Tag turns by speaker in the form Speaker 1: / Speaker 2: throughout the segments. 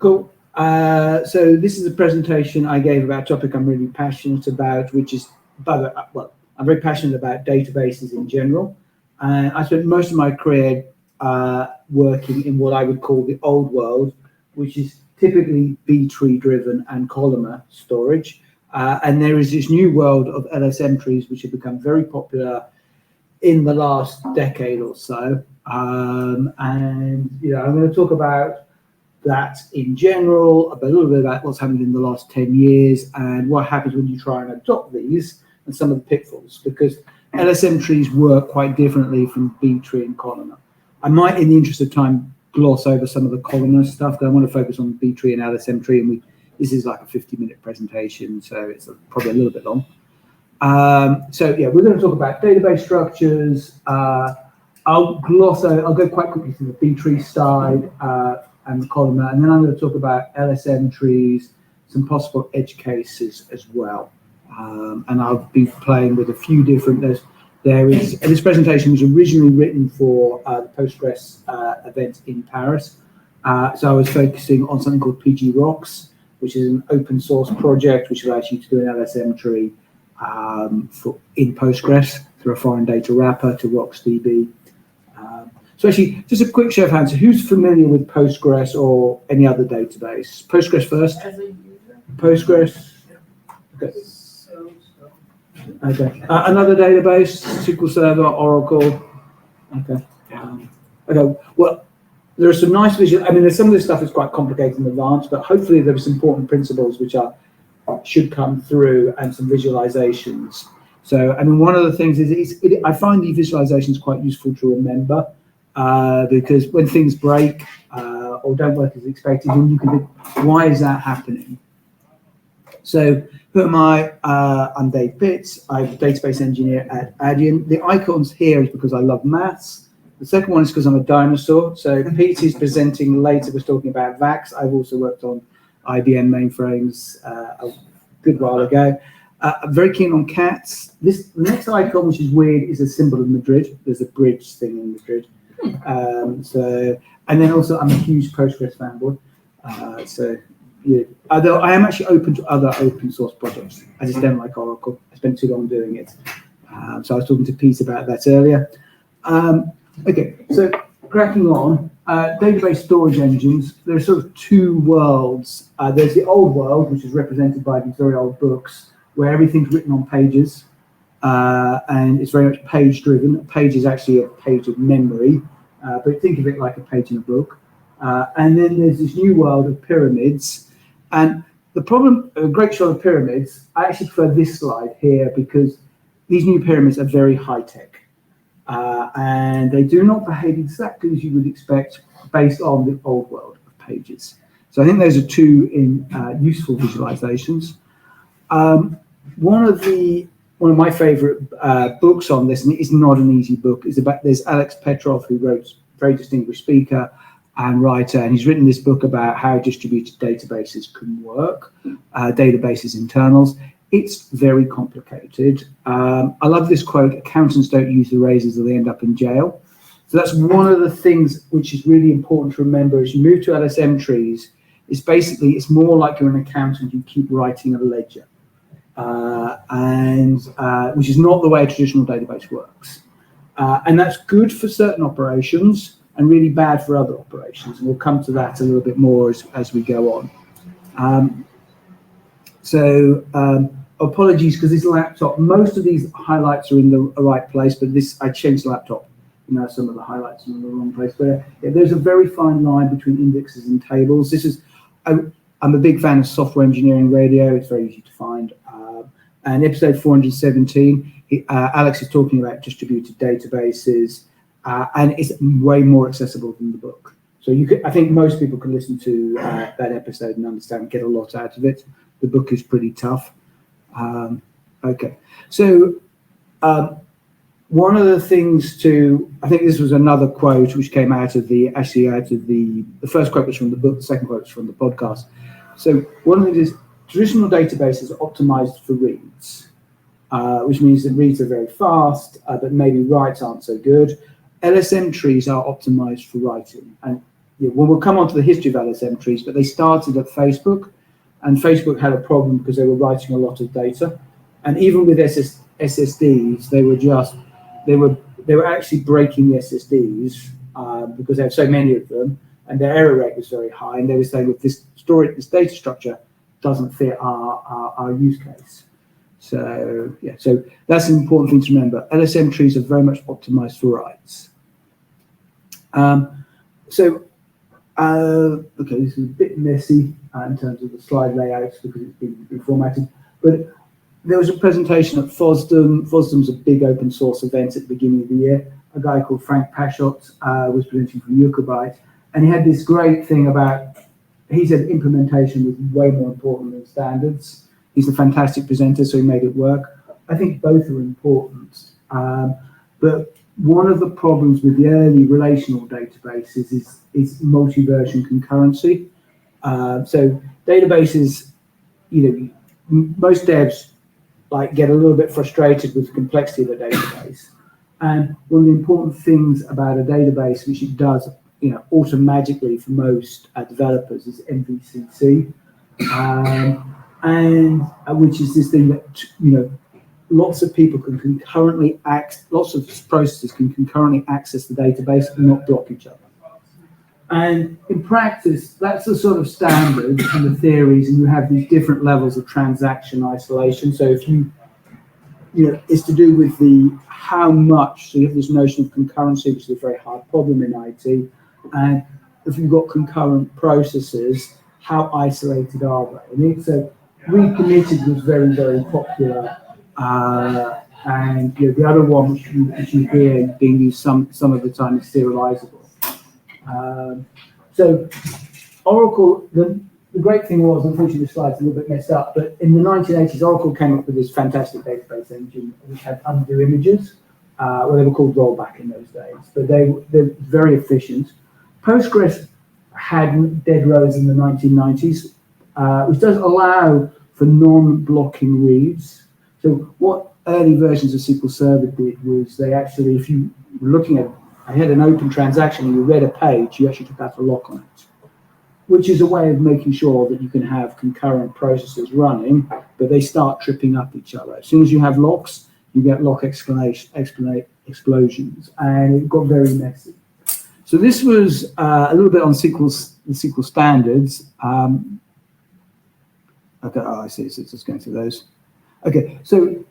Speaker 1: Cool. So this is a presentation I gave about a topic I'm really passionate about, which is, well, I'm very passionate about databases in general. And I spent most of my career working in what I would call the old world, which is typically B-tree driven and columnar storage. And there is this new world of LSM trees, which have become very popular in the last decade or so. And I'm going to talk about that in general, a little bit about what's happened in the last 10 years and what happens when you try and adopt these and some of the pitfalls, because LSM trees work quite differently from B-tree and columnar. I might, in the interest of time, gloss over some of the columnar stuff, because I want to focus on B-tree and LSM tree, and this is like a 50-minute presentation, so it's probably a little bit long. So yeah, we're going to talk about database structures. I'll go quite quickly through the B-tree side and the columnar, and then I'm going to talk about LSM trees, some possible edge cases as well. And I'll be playing with a few different, this presentation was originally written for the Postgres event in Paris. So I was focusing on something called PG Rocks, which is an open source project which allows you to do an LSM tree in Postgres through a foreign data wrapper to RocksDB. So actually, just a quick show of hands. Who's familiar with Postgres or any other database? Postgres first?
Speaker 2: As a user?
Speaker 1: Postgres? Okay. Okay. Another database? SQL Server, Oracle? Okay. Okay. Well, there are some nice visual. I mean, there's some of this stuff is quite complicated and advanced, but hopefully there are some important principles which should come through and some visualizations. So, I mean, one of the things is I find these visualizations quite useful to remember because when things break or don't work as expected, then you can think, why is that happening? So, who am I? I'm Dave Pitts. I'm a database engineer at Adyen. The icons here is because I love maths. The second one is because I'm a dinosaur. So Pete is presenting later, was talking about VAX. I've also worked on IBM mainframes a good while ago. I'm very keen on cats. The next icon, which is weird, is a symbol of Madrid. There's a bridge thing in Madrid. And then also I'm a huge Postgres fanboy. Yeah. Although I am actually open to other open source projects. I just don't like Oracle. I spent too long doing it. So I was talking to Pete about that earlier. Okay, so cracking on, database storage engines, there are sort of two worlds. There's the old world, which is represented by these very old books, where everything's written on pages, and it's very much page-driven. A page is actually a page of memory, but think of it like a page in a book. And then there's this new world of pyramids. And the problem, a great shot of pyramids, I actually prefer this slide here because these new pyramids are very high-tech. And they do not behave exactly as you would expect based on the old world of pages. So I think those are two useful visualizations. One of my favorite books on this, and it's not an easy book, there's Alex Petrov, who wrote, very distinguished speaker and writer, and he's written this book about how distributed databases can work, databases internals. It's very complicated. I love this quote, accountants don't use the razors or they end up in jail. So that's one of the things which is really important to remember as you move to LSM trees, is basically it's more like you're an accountant, you keep writing a ledger. Which is not the way a traditional database works. And that's good for certain operations and really bad for other operations. And we'll come to that a little bit more as we go on. Apologies, because this laptop, most of these highlights are in the right place, but I changed the laptop. Some of the highlights are in the wrong place. But there's a very fine line between indexes and tables. I'm a big fan of software engineering radio. It's very easy to find. And episode 417, Alex is talking about distributed databases, and it's way more accessible than the book. So I think most people can listen to that episode and understand, get a lot out of it. The book is pretty tough. Okay, so one of the things I think this was another quote which came out of the first quote was from the book, the second quote was from the podcast. So one of the things is traditional databases are optimized for reads, which means that reads are very fast, but maybe writes aren't so good. LSM trees are optimized for writing, and well, we'll come on to the history of LSM trees, but they started at Facebook, and Facebook had a problem because they were writing a lot of data, and even with SSDs, they were actually breaking the SSDs because they had so many of them, and their error rate was very high, and they were saying, look, this data structure doesn't fit our use case. So yeah, so that's an important thing to remember. LSM trees are very much optimized for writes. Okay, this is a bit messy in terms of the slide layouts because it's been reformatted, but there was a presentation at FOSDEM. FOSDEM's a big open source event at the beginning of the year. A guy called Frank Pashot was presenting from Yucabite, and he had this great thing about, he said implementation was way more important than standards. He's a fantastic presenter, so he made it work. I think both are important, but one of the problems with the early relational databases is multi-version concurrency. So databases, most devs get a little bit frustrated with the complexity of a database. And one of the important things about a database, which it does, automatically for most developers, is MVCC, and which is this thing that lots of people can concurrently lots of processes can concurrently access the database and not block each other. And in practice, that's the sort of standard and the theories, and you have these different levels of transaction isolation. So if it's to do with how much, so you have this notion of concurrency, which is a very hard problem in IT, and if you've got concurrent processes, how isolated are they? And so recommitted was very, very popular, and the other one which you hear being used some of the time is serializable. So Oracle, the great thing was, unfortunately the slide's a little bit messed up, but in the 1980s, Oracle came up with this fantastic database engine which had undo images. Well, they were called rollback in those days, but they're very efficient. Postgres had dead rows in the 1990s, which does allow for non-blocking reads. So what early versions of SQL Server did was they actually, if you were looking at, I had an open transaction and you read a page, you actually took out a lock on it, which is a way of making sure that you can have concurrent processes running, but they start tripping up each other. As soon as you have locks, you get lock explosions, and it got very messy. So this was a little bit on SQL standards. Okay, I see, so it's just going through those. Okay, so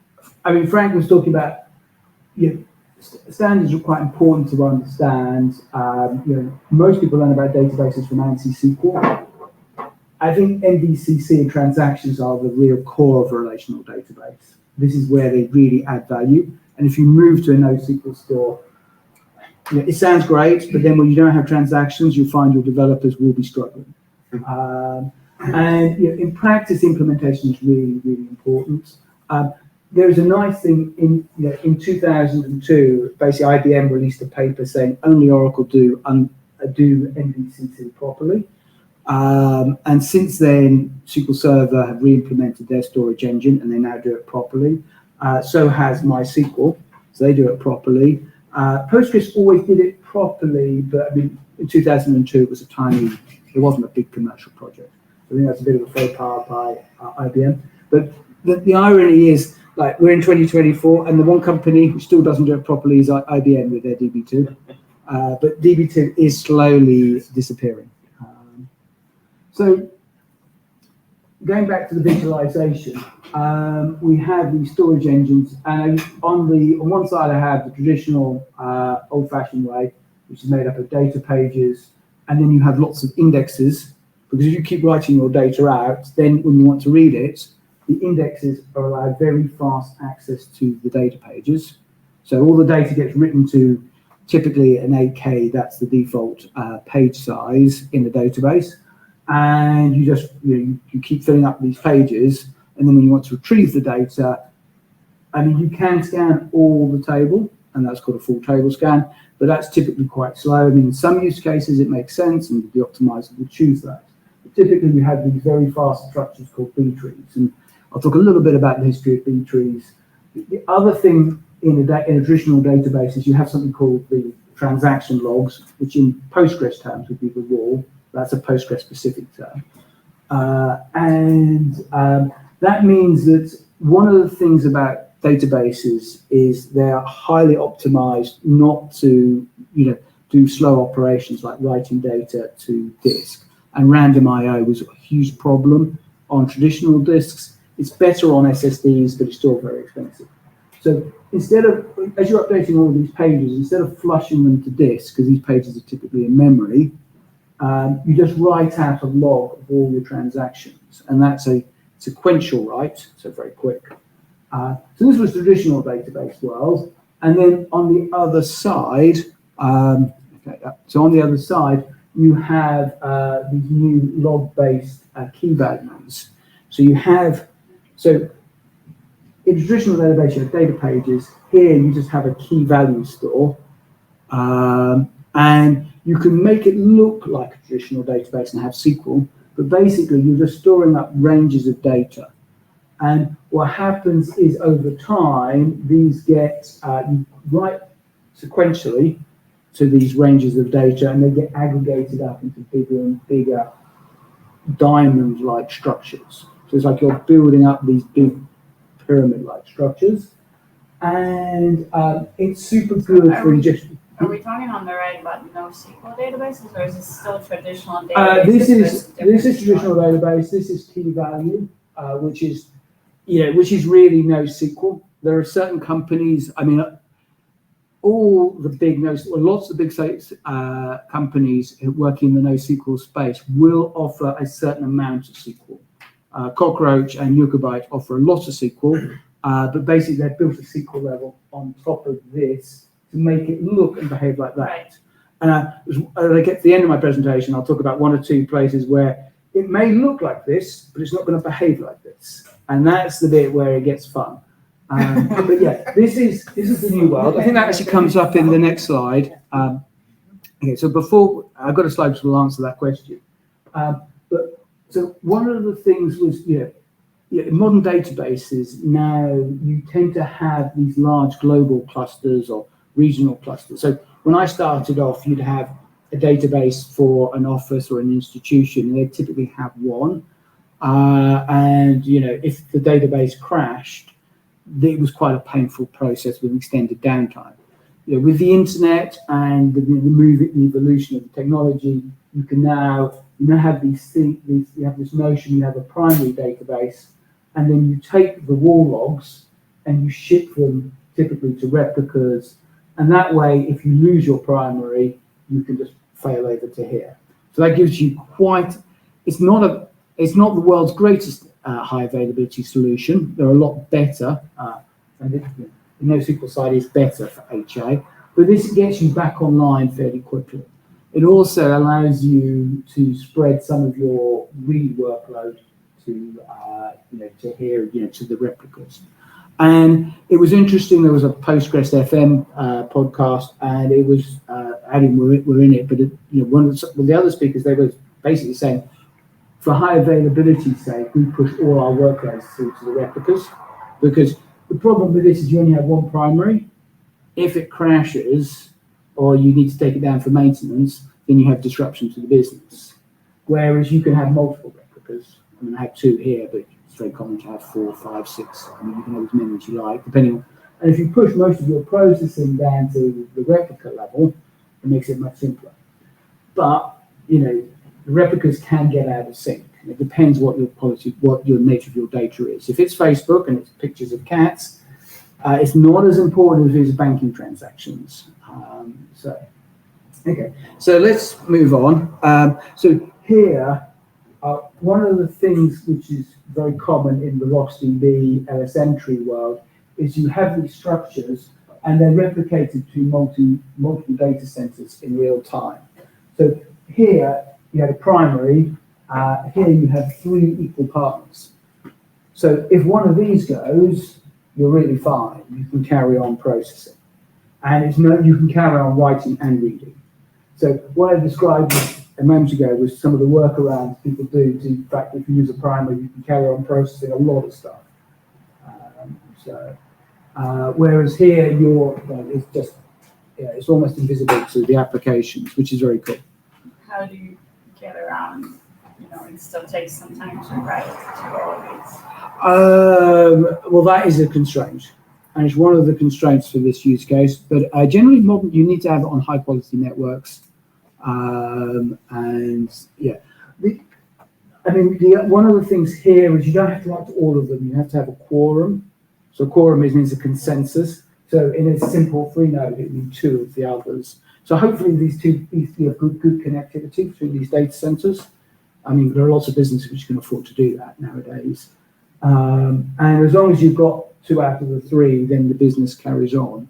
Speaker 1: Frank was talking about, standards are quite important to understand. Most people learn about databases from ANSI SQL. I think MVCC and transactions are the real core of a relational database. This is where they really add value. And if you move to a NoSQL store, it sounds great, but then when you don't have transactions, you'll find your developers will be struggling. And in practice, implementation is really, really important. There's a nice thing in 2002, basically IBM released a paper saying only Oracle do MVCC properly. And since then, SQL Server have re-implemented their storage engine and they now do it properly. So has MySQL, so they do it properly. Postgres always did it properly, but in 2002 it was it wasn't a big commercial project. I think that's a bit of a faux pas by IBM. But the irony is, we're in 2024, and the one company who still doesn't do it properly is IBM with their DB2. But DB2 is slowly disappearing. So going back to the visualization, we have these storage engines, and on one side I have the traditional old-fashioned way, which is made up of data pages, and then you have lots of indexes, because if you keep writing your data out, then when you want to read it, the indexes are allowed very fast access to the data pages. So all the data gets written to typically an 8K, that's the default page size in the database. And you just, you keep filling up these pages, and then when you want to retrieve the data, you can scan all the table, and that's called a full table scan, but that's typically quite slow. In some use cases it makes sense, and the optimizer will choose that. But typically we have these very fast structures called B trees, and I'll talk a little bit about the history of B trees. The other thing in a traditional database is you have something called the transaction logs, which in Postgres terms would be the raw. That's a Postgres specific term. That means that one of the things about databases is they're highly optimized not to, do slow operations like writing data to disk. And random I/O was a huge problem on traditional disks. It's better on SSDs, but it's still very expensive. So instead of, as you're updating all of these pages, instead of flushing them to disk, because these pages are typically in memory, you just write out a log of all your transactions, and that's a sequential write, so very quick. So this was traditional database world, and then on the other side, you have these new log-based key values. So in traditional database, you have data pages. Here, you just have a key value store, and you can make it look like a traditional database and have SQL, but basically you're just storing up ranges of data. And what happens is over time, these get you write sequentially to these ranges of data, and they get aggregated up into bigger and bigger diamond-like structures. So it's like you're building up these big pyramid-like structures, and it's super good for ingestion.
Speaker 2: Are we talking on the right about NoSQL databases, or is this still traditional databases?
Speaker 1: This is traditional database. This is key value, which is really NoSQL. There are certain companies. I mean, all the big lots of big companies who work in the NoSQL space will offer a certain amount of SQL. Cockroach and Yugabyte offer a lot of SQL, but basically they've built a SQL level on top of this to make it look and behave like that.
Speaker 2: Right.
Speaker 1: As I get to the end of my presentation, I'll talk about one or two places where it may look like this, but it's not going to behave like this. And that's the bit where it gets fun. But yeah, this is the new world. I think that actually comes up in the next slide. Okay, so before, I've got a slide which will answer that question. So one of the things was, in modern databases now, you tend to have these large global clusters or regional clusters. So when I started off, you'd have a database for an office or an institution, and they'd typically have one. And, if the database crashed, it was quite a painful process with extended downtime. With the internet and the evolution of the technology, you can now have you have this notion, you have a primary database, and then you take the raw logs and you ship them typically to replicas, and that way, if you lose your primary, you can just fail over to here. So that gives you it's not the world's greatest high availability solution. They're a lot better, and the NoSQL side is better for HA, but this gets you back online fairly quickly. It also allows you to spread some of your read workload to here, to the replicas. And it was interesting. There was a Postgres FM podcast, and it was Adyen were in it. But one of the other speakers, they were basically saying, for high availability's sake, we push all our workloads through to the replicas, because the problem with this is you only have one primary. If it crashes, or you need to take it down for maintenance, then you have disruption to the business. Whereas you can have multiple replicas. I mean, I have two here, but it's very common to have 4, 5, 6. I mean, you can have as many as you like, depending on. And if you push most of your processing down to the replica level, it makes it much simpler. But the replicas can get out of sync. It depends what your nature of your data is. If it's Facebook and it's pictures of cats, it's not as important as it is banking transactions. So let's move on. So here, one of the things which is very common in the RocksDB LSM tree world is you have these structures and they're replicated to multiple data centers in real time. So here you have a primary, here you have 3 equal partners. So if one of these goes, you're really fine. You can carry on processing. And you can carry on writing and reading. So what I described a moment ago was some of the workarounds people do to, in fact, if you use a primary, you can carry on processing a lot of stuff. Whereas here, Yeah, it's almost invisible to the applications, which is very cool.
Speaker 2: How do you get around, it still takes some time to write to all of these?
Speaker 1: Well, that is a constraint, and it's one of the constraints for this use case. But generally, you need to have it on high quality networks, and yeah. One of the things here is you don't have to write to all of them. You have to have a quorum. So quorum means a consensus. So in a simple 3-node, it means 2 of the others. So hopefully these have good connectivity between these data centers. There are lots of businesses which can afford to do that nowadays. And as long as you've got 2 out of the 3, then the business carries on.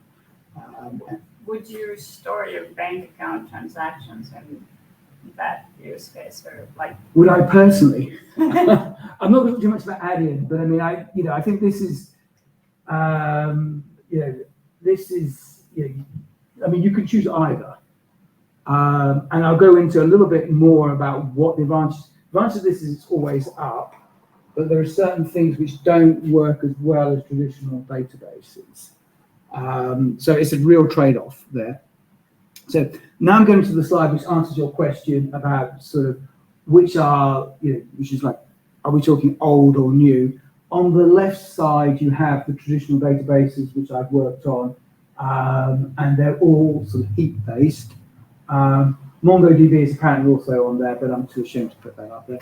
Speaker 2: Would you store your bank account transactions in that use case, or like?
Speaker 1: Would I personally? I'm not going to talk too much about Adyen, but I think this is, you can choose either. And I'll go into a little bit more about what the advantage of this is. It's always up, but there are certain things which don't work as well as traditional databases. So it's a real trade-off there. So now I'm going to the slide which answers your question about sort of which is like, are we talking old or new? On the left side, you have the traditional databases which I've worked on, and they're all sort of heap-based. MongoDB is apparently also on there, but I'm too ashamed to put that up there.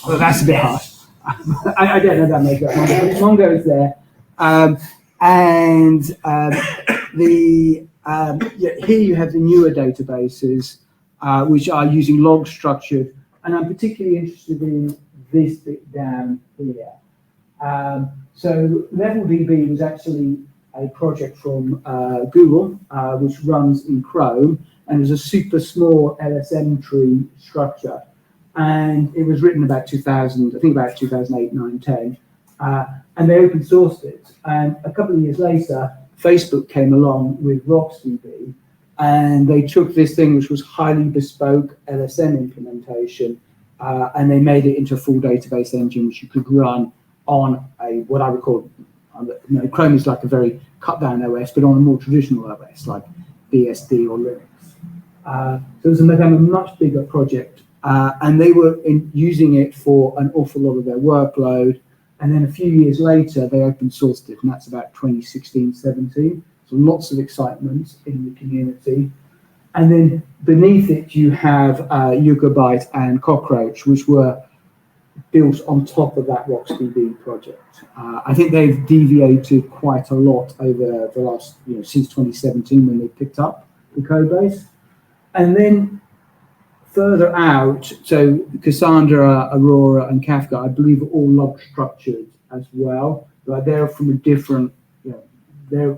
Speaker 1: Well, that's a bit harsh. I don't know if that makes sense. Mongo is there. Here you have the newer databases, which are using log structured, and I'm particularly interested in this bit down here. So LevelDB was actually a project from Google, which runs in Chrome, and is a super small LSM tree structure. And it was written about 2000, I think about 2008, 9, 10. And they open sourced it. And a couple of years later, Facebook came along with RocksDB, and they took this thing, which was highly bespoke LSM implementation, and they made it into a full database engine, which you could run on what I would call, Chrome is like a very cut down OS, but on a more traditional OS, like BSD or Linux. So it was a much bigger project, and they were using it for an awful lot of their workload. And then a few years later, they open sourced it, and that's about 2016, 17. So lots of excitement in the community. And then beneath it, you have Yugabyte and Cockroach, which were built on top of that RocksDB project. I think they've deviated quite a lot over the last, since 2017 when they picked up the code base. And then further out, so Cassandra, Aurora, and Kafka, I believe, are all log structured as well. But they're from a different, they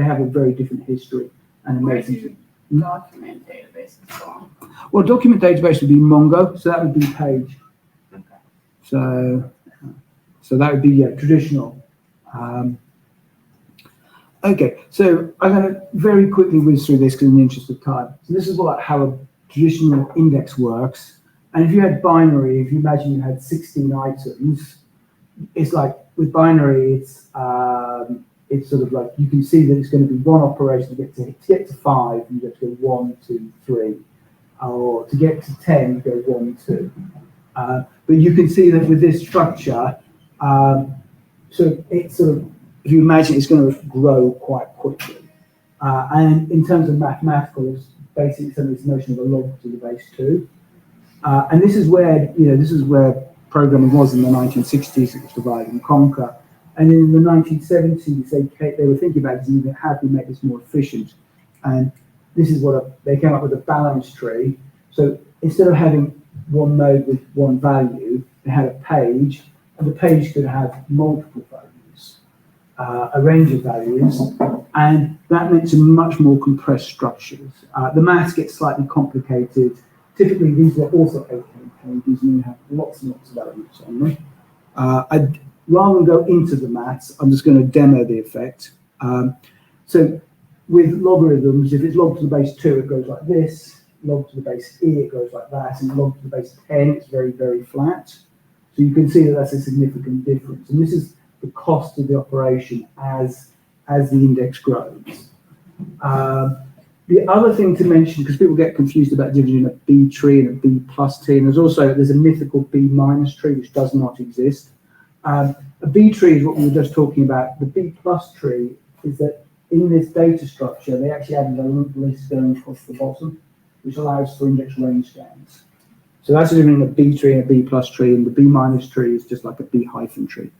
Speaker 1: have a very different history. And
Speaker 2: where do you document databases from?
Speaker 1: Well, document database would be Mongo, so that would be Page.
Speaker 2: Okay.
Speaker 1: So that would be traditional. Okay, so I'm going to very quickly whiz through this because in the interest of time. So this is how a traditional index works. And if you had binary, if you imagine you had 16 items, it's like with binary, it's sort of like you can see that it's going to be one operation to get to 5, you have to go 1, 2, 3, or to get to 10, you go 1, 2. But you can see that with this structure, so it's sort of, if you imagine it's going to grow quite quickly. And in terms of mathematical, it's basically this notion of a log to the base 2. And this is where programming was in the 1960s. It was divide and conquer. And in the 1970s, they were thinking about how can we make this more efficient. And this is they came up with a balance tree. So instead of having one node with one value, they had a page, and the page could have multiple values, a range of values, and that meant some much more compressed structures. The maths gets slightly complicated. Typically, these were also 8 pages, and you have lots and lots of elements on them. Rather than go into the maths, I'm just going to demo the effect. So with logarithms, if it's log to the base 2, it goes like this. Log to the base E, it goes like that. And log to the base 10, it's very, very flat. So you can see that that's a significant difference. And this is the cost of the operation as the index grows. The other thing to mention, because people get confused about division, a B tree and a B plus tree, and there's a mythical B minus tree which does not exist. A B tree is what we were just talking about. The B plus tree is that in this data structure, they actually added a linked list going across the bottom, which allows for index range scans. So that's the difference between a B tree and a B plus tree, and the B minus tree is just like a B hyphen tree.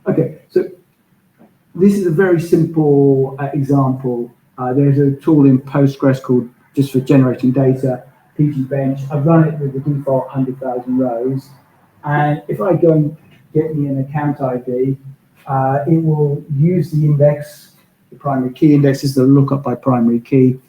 Speaker 1: Okay, so this is a very simple example. There's a tool in Postgres called, just for generating data, pgbench. I've run it with the default 100,000 rows. And if I go and get me an account ID, it will use the index, the primary key index is the lookup by primary key,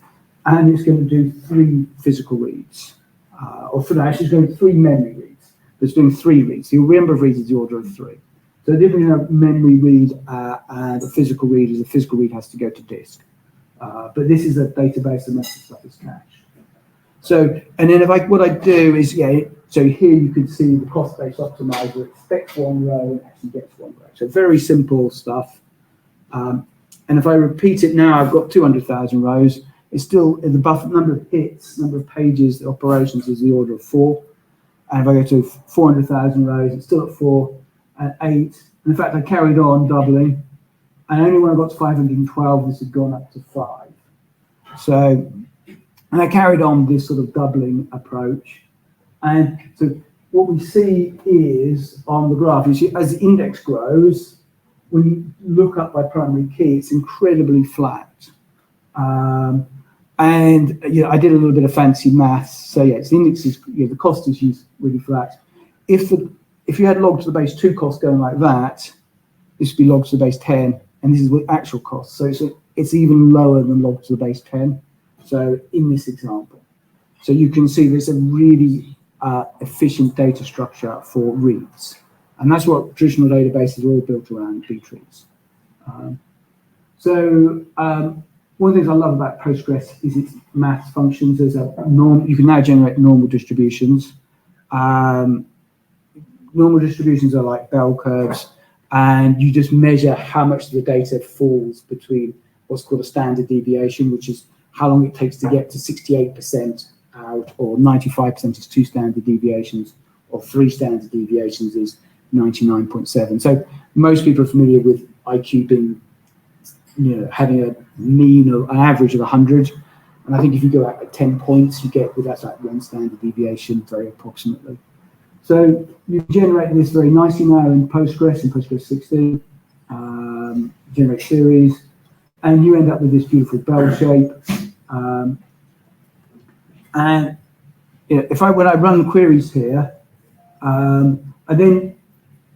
Speaker 1: and it's going to do 3 physical reads. Actually, it's going to do 3 memory reads. It's doing 3 reads. The number of reads is the order of 3. So the difference between a memory read and a physical read is a physical read has to go to disk. But this is a database unless the stuff is cached. So, and then what I do is, so here you can see the cost-based optimizer expects 1 row and actually gets 1 row. So very simple stuff. And if I repeat it now, I've got 200,000 rows. It's still, the buffer number of hits, number of pages, the operations is the order of 4. And if I go to 400,000 rows, it's still at 4 and 8. And in fact, I carried on doubling. And only when I got to 512, this had gone up to 5. So, and I carried on this sort of doubling approach. And so what we see is on the graph, you see, as the index grows, when you look up by primary key, it's incredibly flat. And I did a little bit of fancy maths. So it's the index is, the cost is really flat. If you had log to the base 2 cost going like that, this would be log to the base 10, and this is the actual cost. So it's even lower than log to the base 10. So in this example, so you can see there's a really efficient data structure for reads, and that's what traditional databases are all built around, B trees. One of the things I love about Postgres is its math functions. There's you can now generate normal distributions. Normal distributions are like bell curves, and you just measure how much of the data falls between what's called a standard deviation, which is how long it takes to get to 68% out, or 95% is 2 standard deviations, or 3 standard deviations is 99.7. So most people are familiar with IQ being, having a mean or an average of 100. And I think if you go out at 10 points, you get, that's like 1 standard deviation, very approximately. So you generate this very nicely now in Postgres 16, generate series, and you end up with this beautiful bell shape. And when I run queries here, I then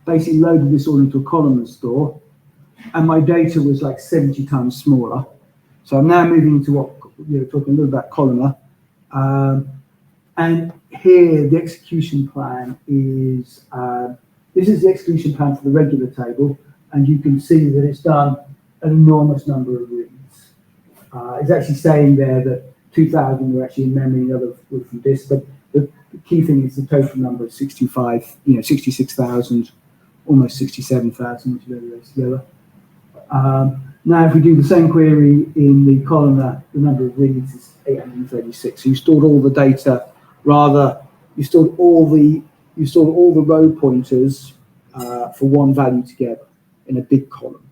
Speaker 1: basically loaded this all into a columnar store, and my data was like 70 times smaller. So I'm now moving into what talking a little about columnar. And here the execution plan is, this is the execution plan for the regular table, and you can see that it's done an enormous number of reads. It's actually saying there that 2,000 were actually in memory, and the other were from disk, but the key thing is the total number of 66,000, almost 67,000, which is together. Now, if we do the same query in the columnar, the number of reads is 836. So you stored all the data, you stored all the row pointers for 1 value together in a big column.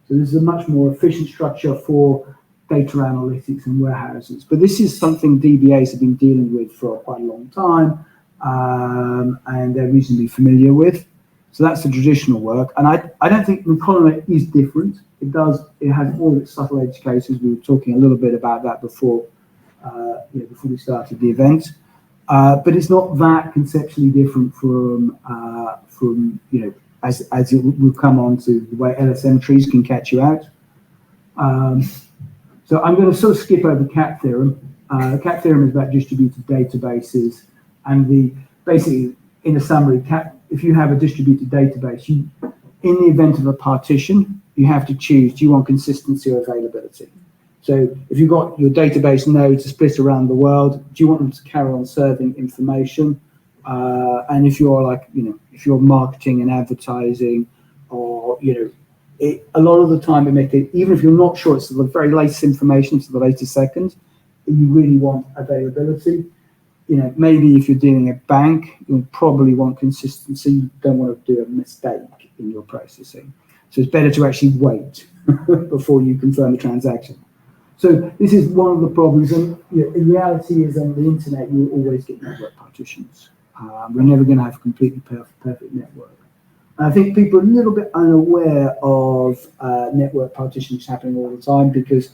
Speaker 1: So this is a much more efficient structure for data analytics and warehouses. But this is something DBAs have been dealing with for quite a long time, and they're reasonably familiar with. So that's the traditional work. And I don't think the columnar is different. It has all its subtle edge cases. We were talking a little bit about that before we started the event. But it's not that conceptually different from as it will come on to the way LSM trees can catch you out. So I'm going to sort of skip over CAP theorem. CAP theorem is about distributed databases, and basically, in a summary, if you have a distributed database, in the event of a partition, you have to choose: do you want consistency or availability? So if you've got your database nodes split around the world, do you want them to carry on serving information? And if you're if you're marketing and advertising, or a lot of the time, even if you're not sure it's the very latest information to the latest second, you really want availability. Maybe if you're dealing a bank, you'll probably want consistency. You don't want to do a mistake in your processing. So it's better to actually wait before you confirm the transaction. So this is one of the problems, and in reality is on the internet, you'll always get network partitions. We're never going to have a completely perfect network. And I think people are a little bit unaware of network partitions happening all the time because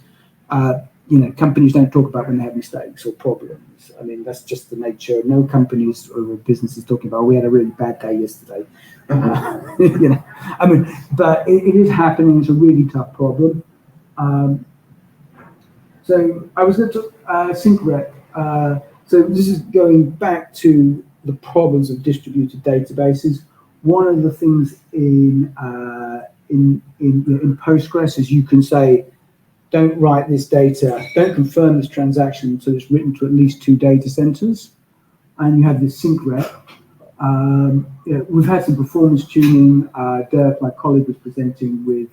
Speaker 1: companies don't talk about when they have mistakes or problems. I mean, that's just the nature. No companies or businesses talking about, we had a really bad day yesterday. But it is happening. It's a really tough problem. So I was going to sync rep. So this is going back to the problems of distributed databases. One of the things in Postgres is you can say, don't write this data, don't confirm this transaction until it's written to at least 2 data centers, and you have this sync rep. We've had some performance tuning. Dirk, my colleague, was presenting with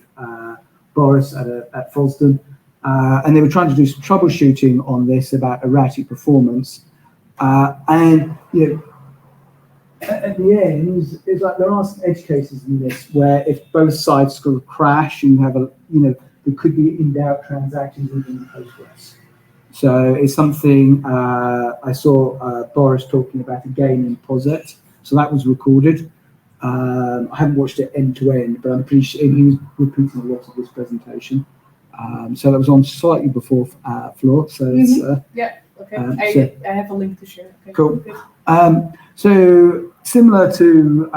Speaker 1: Boris at Fosden, and they were trying to do some troubleshooting on this about erratic performance. At the end, it's like there are some edge cases in this where if both sides sort of crash, and you have there could be in-doubt transactions within Postgres. So it's something I saw Boris talking about again in POSIT. So that was recorded. I haven't watched it end to end, but I'm pretty sure he was repeating a lot of this presentation. So that was on slightly before Floor. So it's,
Speaker 2: okay. I have a link to share. Okay.
Speaker 1: Cool. So similar to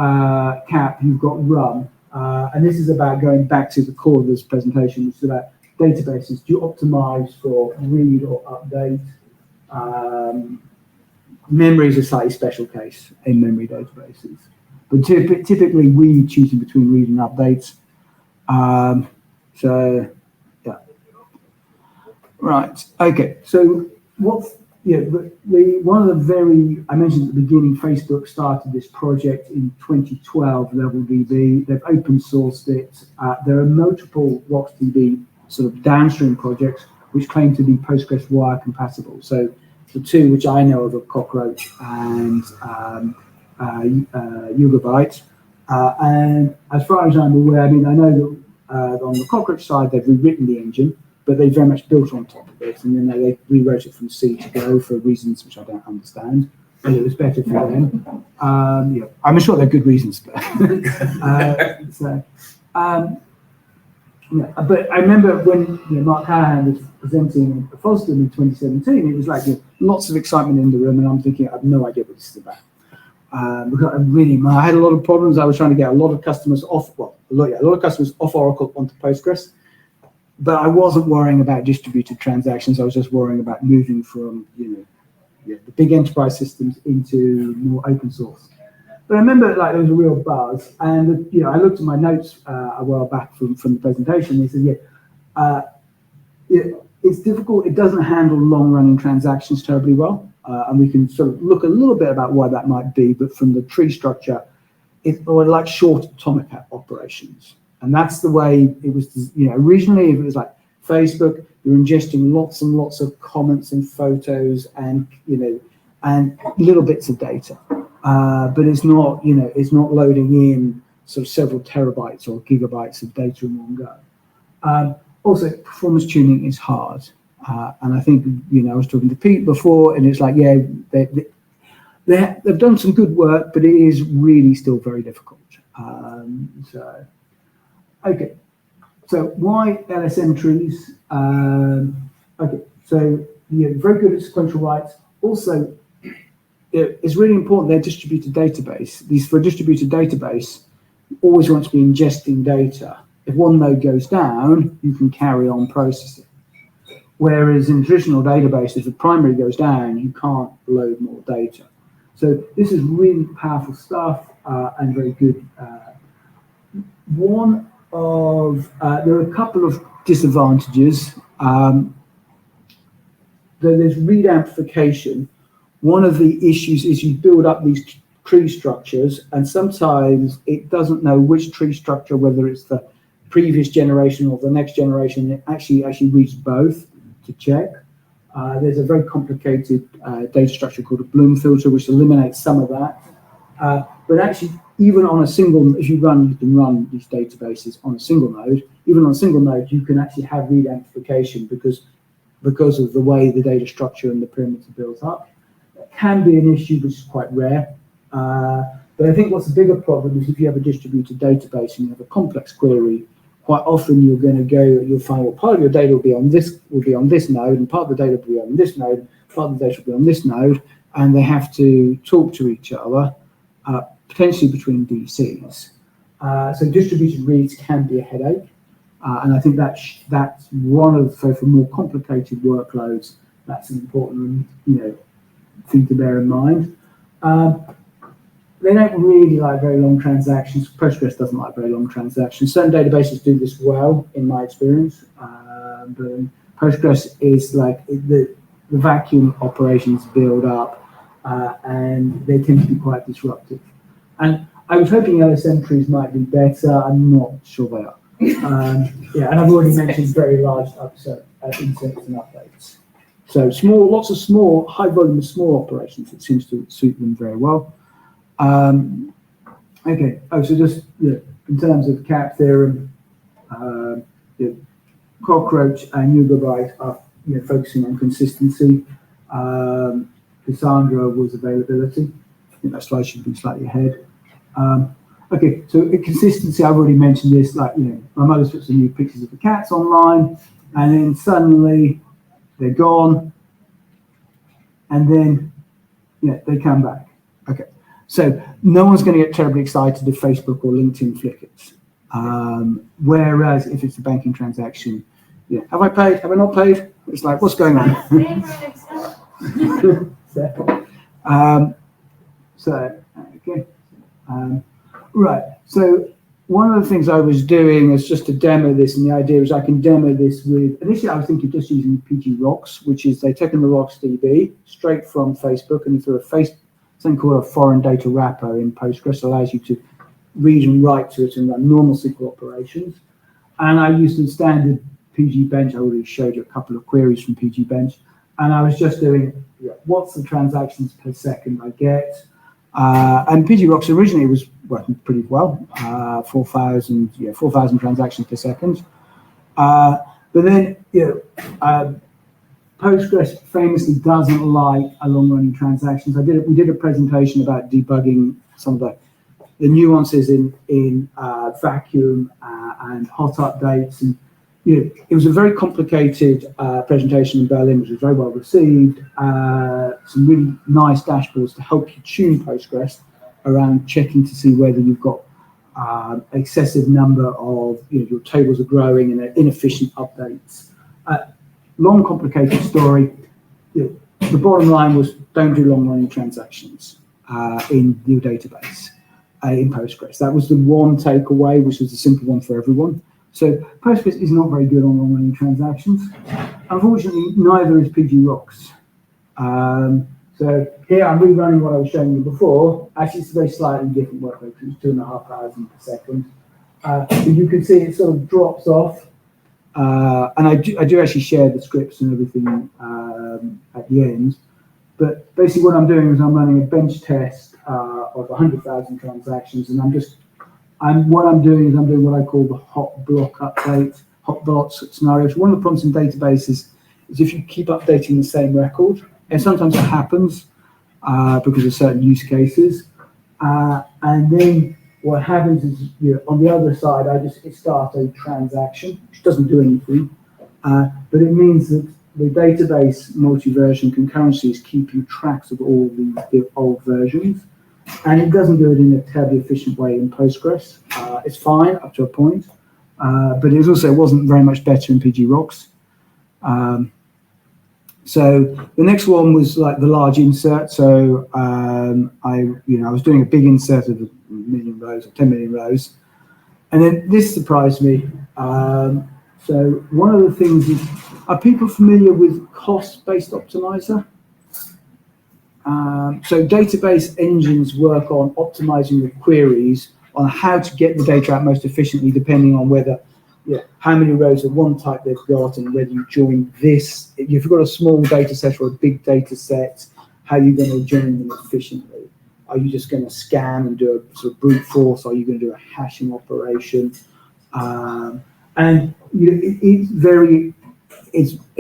Speaker 1: CAP, you've got RUM. And this is about going back to the core of this presentation, which is about databases. Do you optimize for read or update? Memory is a slightly special case in memory databases. But typically, we choosing between read and updates. Right. Okay. So one of the I mentioned at the beginning, Facebook started this project in 2012, LevelDB. They've open sourced it. There are multiple RocksDB sort of downstream projects which claim to be PostgreSQL compatible. So the two which I know of are Cockroach and Yugabyte. And as far as I'm aware, I know that on the Cockroach side, they've rewritten the engine, but they very much built on top of it, and then they rewrote it from C to Go for reasons which I don't understand. And it was better for them. I'm sure they're good reasons, but but I remember when Mark Callahan was presenting at Fosden in 2017, it was like lots of excitement in the room, and I'm thinking I have no idea what this is about. Because I had a lot of problems. I was trying to get a lot of customers off. A lot of customers off Oracle onto Postgres. But I wasn't worrying about distributed transactions. I was just worrying about moving from, the big enterprise systems into more open source. But I remember there was a real buzz, and I looked at my notes a while back from the presentation. They said, it's difficult. It doesn't handle long-running transactions terribly well, and we can sort of look a little bit about why that might be. But from the tree structure, it's like short atomic operations. And that's the way it was, originally it was like Facebook, you're ingesting lots and lots of comments and photos and, and little bits of data. But it's not, it's not loading in sort of several terabytes or gigabytes of data in one go. Also, performance tuning is hard. And I think, I was talking to Pete before, and it's like, they've done some good work, but it is really still very difficult. Okay, so why LSM trees? Okay, so very good at sequential writes. Also, it's really important they're distributed database. For a distributed database, you always want to be ingesting data. If one node goes down, you can carry on processing. Whereas in traditional databases, if the primary goes down, you can't load more data. So this is really powerful stuff and very good. There are a couple of disadvantages. There's read amplification. One of the issues is you build up these tree structures, and sometimes it doesn't know which tree structure, whether it's the previous generation or the next generation. It actually reads both to check. There's a very complicated data structure called a Bloom filter, which eliminates some of that. But actually, even on a single, if you can run these databases on a single node. Even on a single node, you can actually have read amplification because of the way the data structure and the pyramids are built up. It can be an issue, which is quite rare. But I think what's the bigger problem is if you have a distributed database and you have a complex query, quite often you'll find, well, part of your data will be on this node, and part of the data will be on this node, part of the data will be on this node, and they have to talk to each other, potentially between DCs. So distributed reads can be a headache, and I think that's one of, so for more complicated workloads, that's an important thing to bear in mind. They don't really like very long transactions. Postgres doesn't like very long transactions. Certain databases do this well, in my experience. But Postgres is like the vacuum operations build up, and they tend to be quite disruptive. And I was hoping LS entries might be better. I'm not sure they are. And I've already mentioned very large inserts and updates. So lots of small, high volume of small operations. It seems to suit them very well. Okay. So just in terms of CAP theorem, Cockroach and Yugabyte are focusing on consistency. Cassandra was availability. I think that slide should be slightly ahead. Okay, so consistency, I've already mentioned this. Like my mother's put some new pictures of the cats online, and then suddenly they're gone, and then they come back. Okay. So no one's going to get terribly excited if Facebook or LinkedIn flickers. Whereas if it's a banking transaction, have I paid? Have I not paid? It's like, what's going on? Right. So one of the things I was doing is just to demo this, and the idea is I can demo this with. Initially, I was thinking just using PG Rocks, which is they've taken the Rocks DB straight from Facebook and through something called a foreign data wrapper in Postgres, allows you to read and write to it and run normal SQL operations. And I used the standard PG Bench. I already showed you a couple of queries from PG Bench. And I was just doing, what's the transactions per second I get? And PG Rocks originally was working pretty well, 4,000 transactions per second. But then, Postgres famously doesn't like long-running transactions. We did a presentation about debugging some of the nuances in vacuum and hot updates, and it was a very complicated presentation in Berlin, which was very well received. Some really nice dashboards to help you tune Postgres around checking to see whether you've got excessive number of your tables are growing and they're inefficient updates. Long, complicated story. The bottom line was don't do long-running transactions in your database in Postgres. That was the one takeaway, which was a simple one for everyone. So Postgres is not very good on long-running transactions. Unfortunately, neither is PG Rocks. So here I'm rerunning what I was showing you before. Actually, it's a very slightly different workload because it's 2,500 per second. But you can see it sort of drops off. And I do actually share the scripts and everything at the end. But basically what I'm doing is I'm running a bench test of 100,000 transactions, and I'm doing what I call the hot block update, hot blots scenarios. One of the problems in databases is if you keep updating the same record, and sometimes it happens because of certain use cases, and then what happens is, on the other side, it starts a transaction, which doesn't do anything, but it means that the database multi-version concurrencies keep you tracks of all the old versions, and it doesn't do it in a terribly efficient way in Postgres. It's fine up to a point, but it wasn't very much better in PG Rocks. So the next one was like the large insert. So I was doing a big insert of 1 million rows or 10 million rows, and then this surprised me. So one of the things is, are people familiar with cost-based optimizer? So database engines work on optimizing the queries on how to get the data out most efficiently, depending on whether how many rows of one type they've got, and whether you join this. If you've got a small data set or a big data set, how are you going to join them efficiently? Are you just going to scan and do a sort of brute force? Are you going to do a hashing operation? And it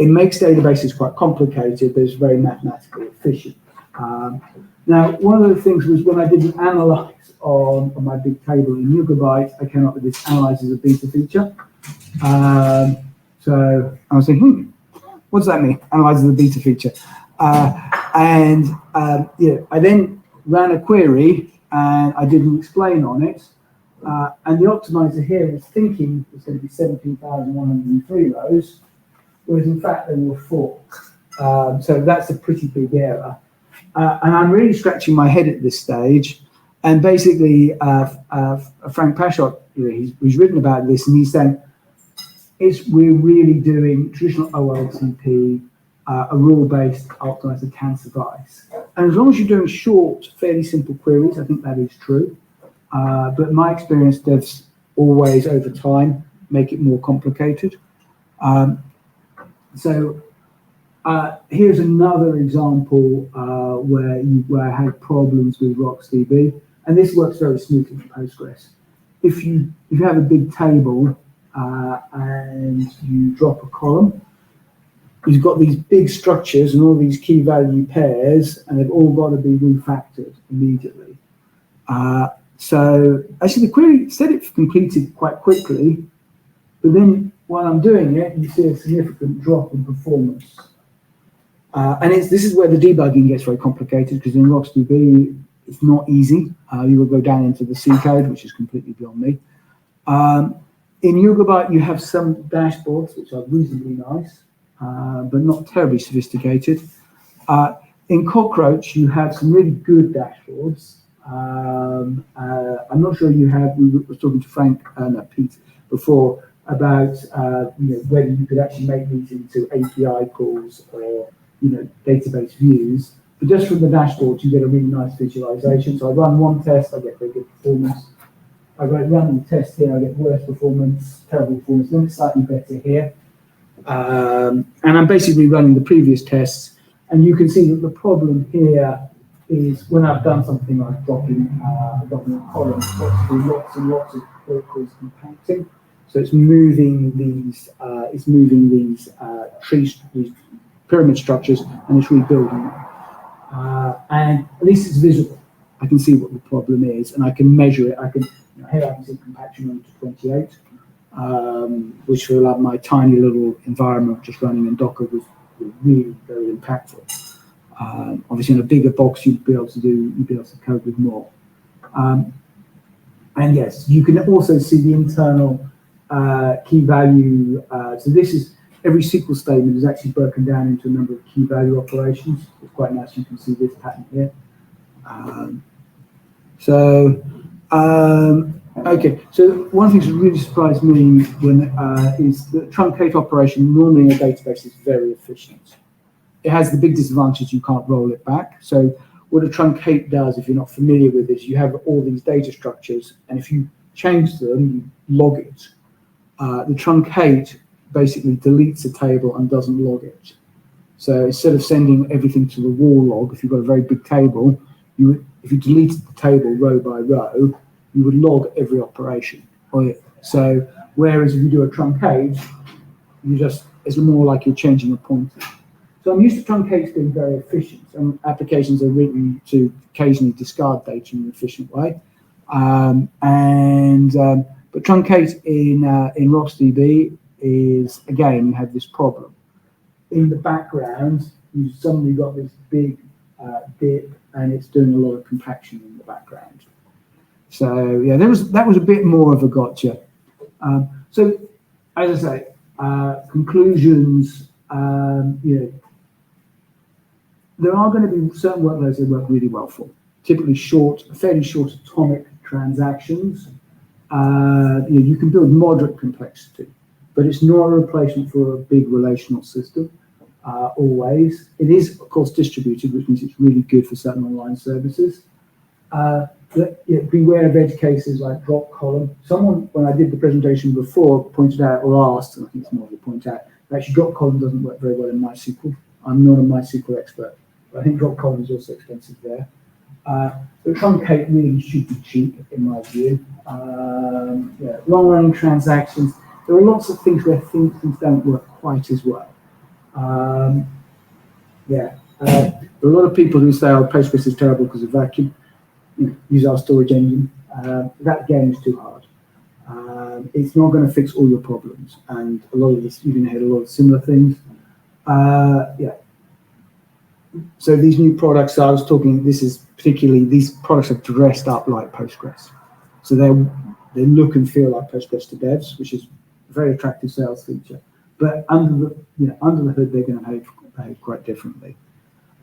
Speaker 1: makes databases quite complicated, but it's very mathematically efficient. Now, one of the things was when I did an analyze on my big table in Yugabyte, I came up with this analyze as a beta feature. So I was thinking, what does that mean? Analyze as a beta feature. I then ran a query and I did an explain on it. And the optimizer here was thinking it's going to be 17,103 rows, whereas in fact there were 4. So that's a pretty big error. And I'm really scratching my head at this stage. And basically, Frank Pashot, he's written about this, and he's saying we're really doing traditional OLTP, a rule-based optimizer can suffice. And as long as you're doing short, fairly simple queries, I think that is true. But my experience does always, over time, make it more complicated. Here's another example where I had problems with RocksDB, and this works very smoothly in Postgres. If you have a big table and you drop a column, you've got these big structures and all these key value pairs, and they've all got to be refactored immediately. So actually the query said it completed quite quickly, but then while I'm doing it, you see a significant drop in performance. And this is where the debugging gets very complicated, because in RocksDB, it's not easy. You will go down into the C code, which is completely beyond me. In Yugabyte, you have some dashboards, which are reasonably nice, but not terribly sophisticated. In Cockroach, you have some really good dashboards. I'm not sure you have, we were talking to Pete before, about whether you could actually make these into API calls or database views. But just from the dashboard, you get a really nice visualization. So I run one test, I get very good performance. I run the test here, I get worse performance, terrible performance, then it's slightly better here. And I'm basically running the previous tests, and you can see that the problem here is when I've done something like dropping a column, it's got to do lots and lots of locals compacting. So it's moving these these pyramid structures, and it's rebuilding them. And at least it's visible. I can see what the problem is, and I can measure it. Here I can see compaction on to 28, which will have my tiny little environment just running in Docker was really very impactful. Obviously, in a bigger box, you'd be able to code with more. And yes, you can also see the internal key value. So this is every SQL statement is actually broken down into a number of key value operations. It's quite nice. You can see this pattern here. Okay. So one of the things that really surprised me is the truncate operation. Normally, in a database is very efficient. It has the big disadvantage you can't roll it back. So what a truncate does, if you're not familiar with this, you have all these data structures, and if you change them, you log it. The truncate basically deletes a table and doesn't log it. So instead of sending everything to the wall log, if you've got a very big table, if you deleted the table row by row, you would log every operation. So whereas if you do a truncate, it's more like you're changing a pointer. So I'm used to truncates being very efficient, and applications are written to occasionally discard data in an efficient way. But truncate in RocksDB is, again, you have this problem. In the background, you've suddenly got this big dip, and it's doing a lot of compaction in the background. So yeah, that was a bit more of a gotcha. So as I say, conclusions. There are going to be certain workloads that work really well for. Typically fairly short atomic transactions. You can build moderate complexity, but it's not a replacement for a big relational system. Always, it is of course distributed, which means it's really good for certain online services. beware of edge cases like drop column. Someone, when I did the presentation before, pointed out or asked, and I think it's more of a point out, that actually drop column doesn't work very well in MySQL. I'm not a MySQL expert, but I think drop column is also expensive there. The truncate really should be cheap, in my view. Long-running transactions. There are lots of things where things don't work quite as well. There are a lot of people who say, "Oh, Postgres is terrible because of vacuum. Use our storage engine." That again is too hard. It's not going to fix all your problems, and a lot of this, you're going to hear a lot of similar things. So these new products I was talking, these products are dressed up like Postgres. So they look and feel like Postgres to devs, which is a very attractive sales feature. But under the hood, they're going to behave quite differently.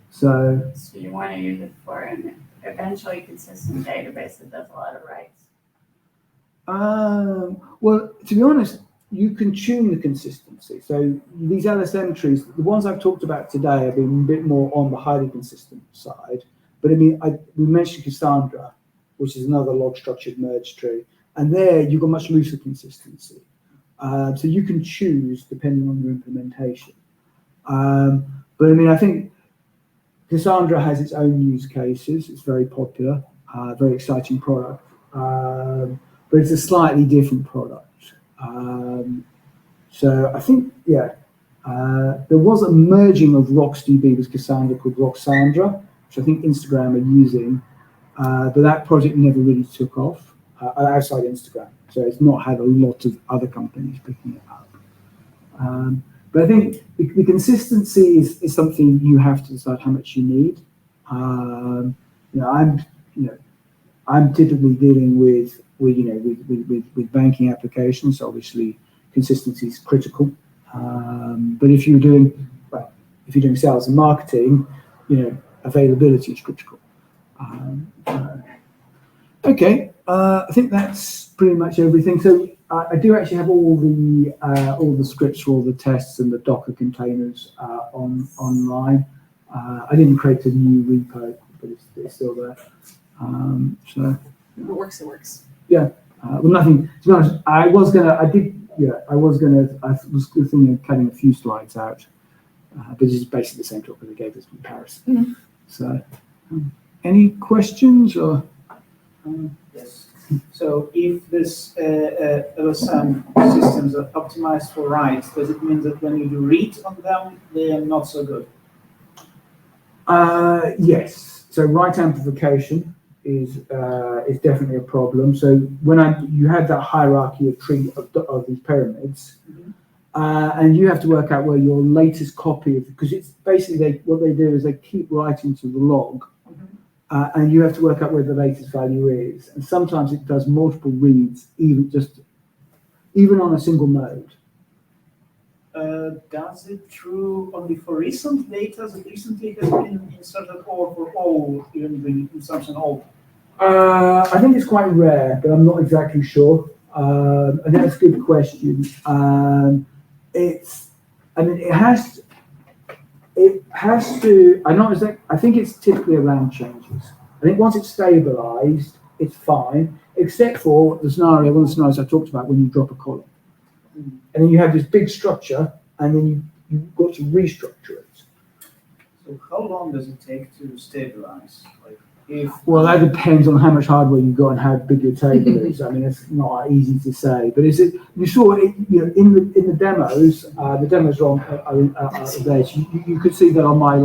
Speaker 1: So
Speaker 2: you want to use it for an eventually consistent database that does a lot of writes.
Speaker 1: Well, to be honest, you can tune the consistency. So these LSM trees, the ones I've talked about today, have been a bit more on the highly consistent side. But I mean, we mentioned Cassandra, which is another log structured merge tree, and there you've got much looser consistency. So you can choose depending on your implementation. But I mean, I think Cassandra has its own use cases. It's very popular, very exciting product, but it's a slightly different product. So I think, there was a merging of RocksDB with Cassandra called Roxandra, which I think Instagram are using, but that project never really took off outside Instagram. So it's not had a lot of other companies picking it up. But I think the consistency is something you have to decide how much you need. I'm typically dealing with banking applications. Obviously, consistency is critical. But if you're doing sales and marketing, availability is critical. Okay, I think that's pretty much everything. So I do actually have all the scripts for all the tests and the Docker containers online. I didn't create a new repo, but it's still there. So
Speaker 2: it works.
Speaker 1: Yeah. Well, nothing. To be honest, I was thinking of cutting a few slides out, but it's basically the same talk that they gave us in Paris.
Speaker 2: Mm-hmm.
Speaker 1: So, any questions or?
Speaker 3: Yes. So if this LSM systems are optimized for writes, does it mean that when you do read on them, they are not so good?
Speaker 1: Yes. So write amplification is definitely a problem. So when you had that hierarchy of these pyramids, and you have to work out where your latest copy of, because it's basically what they do is they keep writing to the log. And you have to work out where the latest value is. And sometimes it does multiple reads, even on a single node.
Speaker 3: Does it true only for recent data that recently has been inserted, or for all, even the consumption old?
Speaker 1: I think it's quite rare, but I'm not exactly sure. I think that's a good question. It has to. I think it's typically around changes. I think once it's stabilized, it's fine, except for one of the scenarios I talked about when you drop a column. And then you have this big structure, and then you've got to restructure it.
Speaker 3: So how long does it take to stabilize?
Speaker 1: Well, that depends on how much hardware you've got and how big your table is. I mean, it's not easy to say. But you saw it, in the demos. The demos are there. So you could see that on my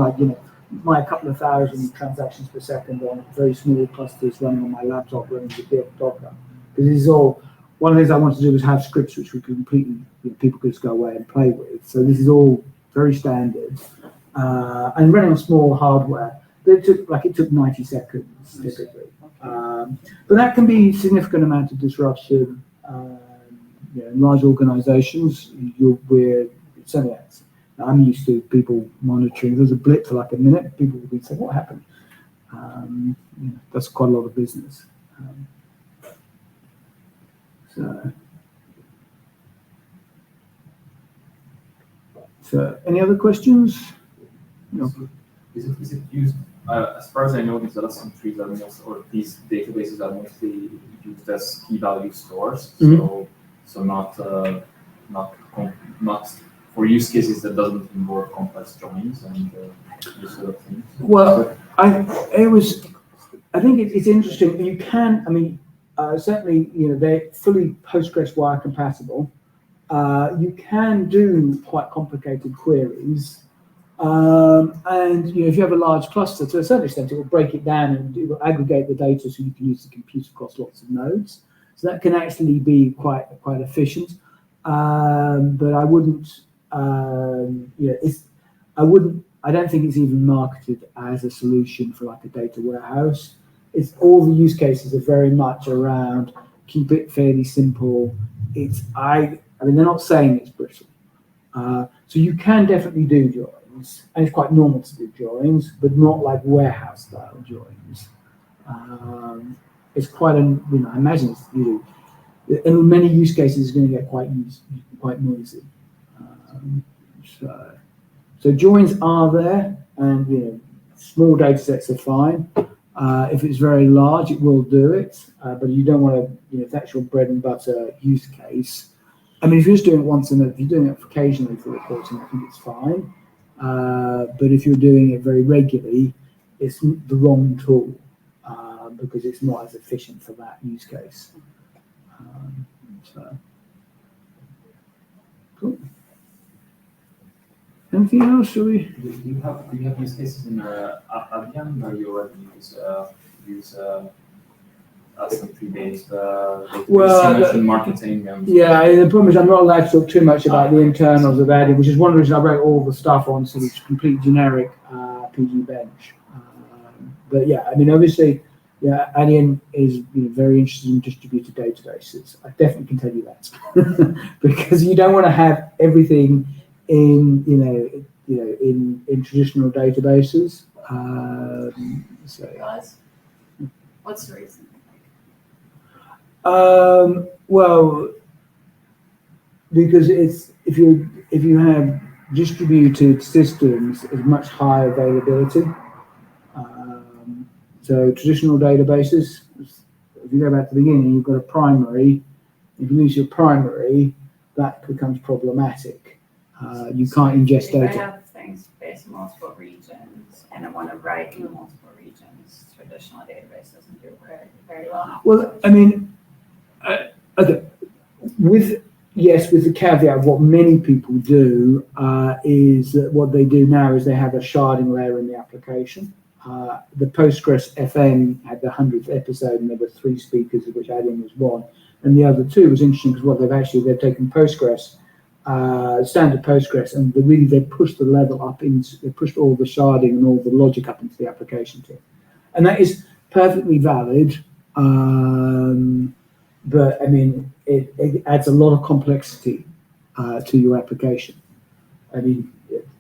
Speaker 1: couple of thousand transactions per second on very small clusters running on my laptop running with Docker. Because this is all. One of the things I wanted to do was have scripts which we could completely, people could just go away and play with. So this is all very standard and running on small hardware. But it took 90 seconds typically. But that can be a significant amount of disruption. In large organizations, I'm used to people monitoring. There's a blip for like a minute. People will be saying, "What happened?" That's quite a lot of business. So, any other questions? No.
Speaker 4: Is it used? As far as I know, these LSM trees are these databases are mostly used as key value stores.
Speaker 1: Mhm.
Speaker 4: So not for use cases that doesn't involve complex joins and this sort of things.
Speaker 1: Well, I think it's interesting. You can, I mean, certainly, they're fully PostgreSQL compatible. You can do quite complicated queries. And if you have a large cluster, to a certain extent, it will break it down and it will aggregate the data so you can use the compute across lots of nodes. So that can actually be quite efficient. But I wouldn't, I don't think it's even marketed as a solution for like a data warehouse. It's all the use cases are very much around keep it fairly simple. I mean, they're not saying it's brittle. So you can definitely do joins, and it's quite normal to do joins, but not like warehouse style joins. It's quite I imagine it's, in many use cases, it's going to get quite noisy. So joins are there, and small data sets are fine. If it's very large, it will do it, but you don't want to, if that's your bread and butter use case. I mean, if you're just doing it once and if you're doing it occasionally for reporting, I think it's fine. But if you're doing it very regularly, it's the wrong tool because it's not as efficient for that use case. Cool. Anything else? Shall we?
Speaker 4: Do you have use cases in Adyen where you already use SMP based marketing?
Speaker 1: Yeah, the problem is I'm not allowed to talk too much about the internals of Adyen, which is one reason I wrote all the stuff on sort of complete generic PG bench. But yeah, I mean, obviously, Adyen is very interested in distributed databases. I definitely can tell you that because you don't want to have everything in in traditional databases.
Speaker 2: What's the reason?
Speaker 1: Well, because if you have distributed systems, it's much higher availability. So traditional databases, if you go back to the beginning, you've got a primary. If you lose your primary, that becomes problematic. You can't ingest data.
Speaker 2: If I have things based on multiple regions and I want to write in multiple regions, traditional database doesn't do very, very well.
Speaker 1: Well, I mean, okay, with the caveat of what many people do is that what they do now is they have a sharding layer in the application. The Postgres FM had the 100th episode, and there were 3 speakers, of which Adyen was one, and the other 2 was interesting because what they've taken Postgres, standard Postgres, and they've pushed the level up they pushed all the sharding and all the logic up into the application team, and that is perfectly valid. But I mean, it adds a lot of complexity to your application. I mean,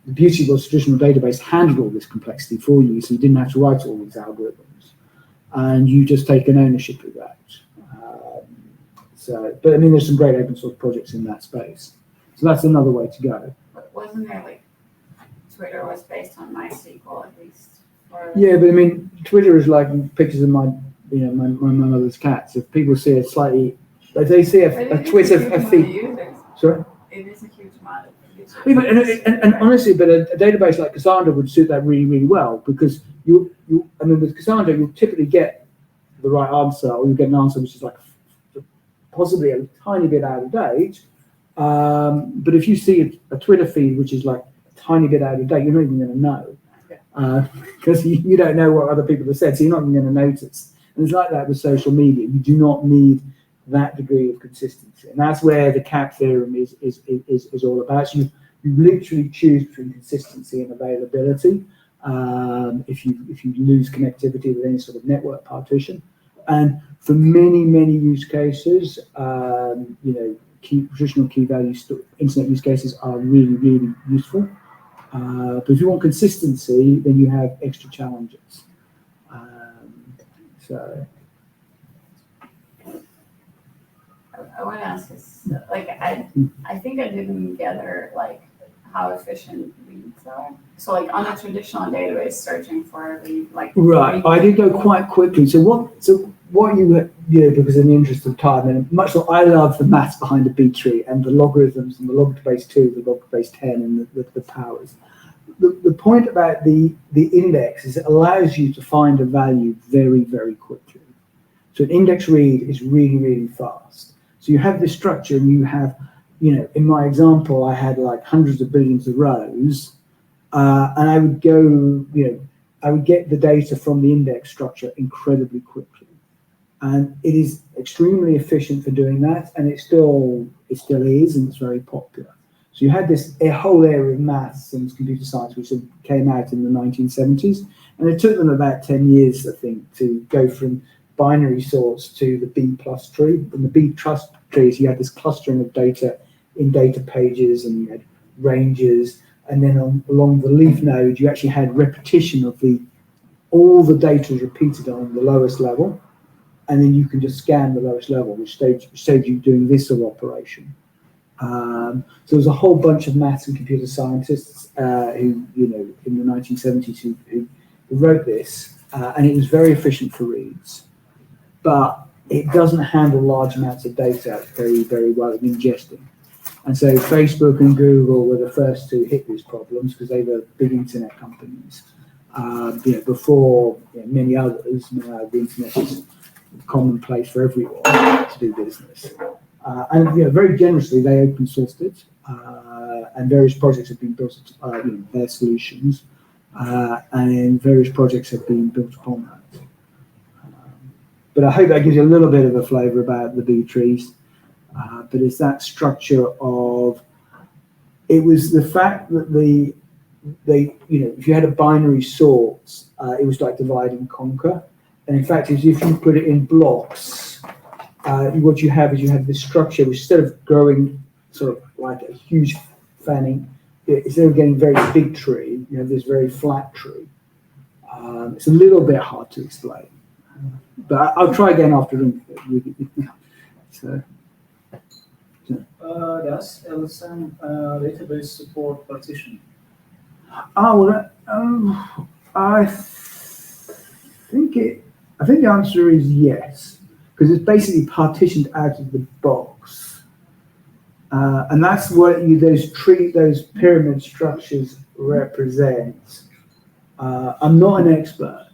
Speaker 1: the beauty was traditional database handled all this complexity for you, so you didn't have to write all these algorithms, and you just take an ownership of that. But I mean, there's some great open source projects in that space, so that's another way to go.
Speaker 2: But wasn't there like Twitter was based on MySQL at least?
Speaker 1: Yeah, but I mean, Twitter is like pictures of my mother's cats. If people see a slightly, if they see a Twitter feed. Sorry?
Speaker 2: It is a huge amount of users.
Speaker 1: And honestly, but a database like Cassandra would suit that really, really well because with Cassandra, you'll typically get the right answer, or you get an answer which is like possibly a tiny bit out of date. But if you see a Twitter feed which is like a tiny bit out of date, you're not even going to know because you don't know what other people have said, so you're not even going to notice. And it's like that with social media. You do not need that degree of consistency, and that's where the CAP theorem is all about. So you literally choose between consistency and availability. If you lose connectivity with any sort of network partition, and for many use cases, traditional key value internet use cases are really useful. But if you want consistency, then you have extra challenges.
Speaker 2: I want to ask this, like, I think I didn't gather, like, how efficient reads are? So like on a traditional database, searching for a read, like.
Speaker 1: Right, I did go quite quickly. So what you because in the interest of time, and much like I love the maths behind the B tree and the logarithms and the log to base 2, the log to base 10, and the powers. The point about the index is it allows you to find a value very, very quickly. So an index read is really, really fast. So you have this structure and you have, in my example, I had like hundreds of billions of rows, and I would go, I would get the data from the index structure incredibly quickly. And it is extremely efficient for doing that, and it still is, and it's very popular. So you had a whole area of maths and computer science which came out in the 1970s, and it took them about 10 years, I think, to go from binary sorts to the B plus tree. And the B plus trees, you had this clustering of data in data pages, and you had ranges, and then along the leaf node, you actually had repetition of all the data is repeated on the lowest level, and then you can just scan the lowest level, which saves you doing this sort of operation. So there's a whole bunch of maths and computer scientists who, in the 1970s who wrote this, and it was very efficient for reads, but it doesn't handle large amounts of data very, very well in ingesting. And so Facebook and Google were the first to hit these problems because they were big internet companies. Before many others, now the internet is commonplace for everyone to do business. And very generously, they open sourced it, and various projects have been built, their solutions, and various projects have been built upon that. But I hope that gives you a little bit of a flavour about the B trees. But it's that structure of, it was the fact that if you had a binary sort, it was like divide and conquer. And in fact, if you put it in blocks, what you have is this structure which, instead of growing sort of like a huge fanning, instead of getting a very big tree, you have this very flat tree. It's a little bit hard to explain, but I'll try again after.
Speaker 3: Does LSM database support partition?
Speaker 1: I think the answer is yes, because it's basically partitioned out of the box, and that's what those pyramid structures represent. I'm not an expert,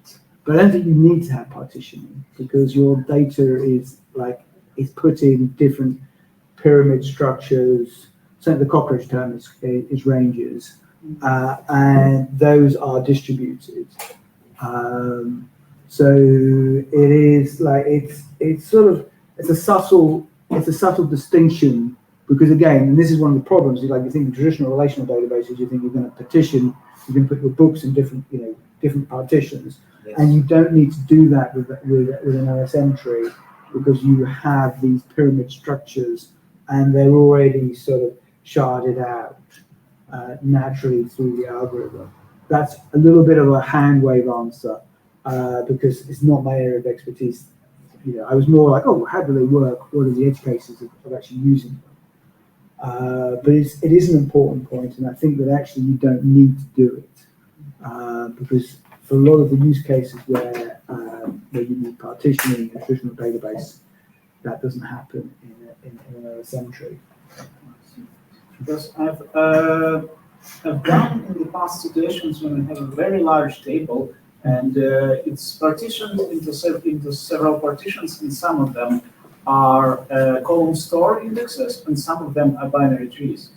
Speaker 1: but I don't think you need to have partitioning because your data is put in different pyramid structures. So the cockroach term is ranges, and those are distributed. So it is it's a subtle distinction, because again, and this is one of the problems, you think in traditional relational databases, you think you're going to partition, you can put your books in different partitions, yes. And you don't need to do that with an LSM tree, because you have these pyramid structures and they're already sort of sharded out naturally through the algorithm. That's a little bit of a hand wave answer, because it's not my area of expertise. I was more like, how do they work? What are the edge cases of actually using them? But it is an important point, and I think that actually you don't need to do it, because for a lot of the use cases where you need partitioning in a traditional database, that doesn't happen in an LSM tree.
Speaker 3: Because I've done in the past situations when I have a very large table, and it's partitioned into several partitions, and some of them are column store indexes, and some of them are binary trees.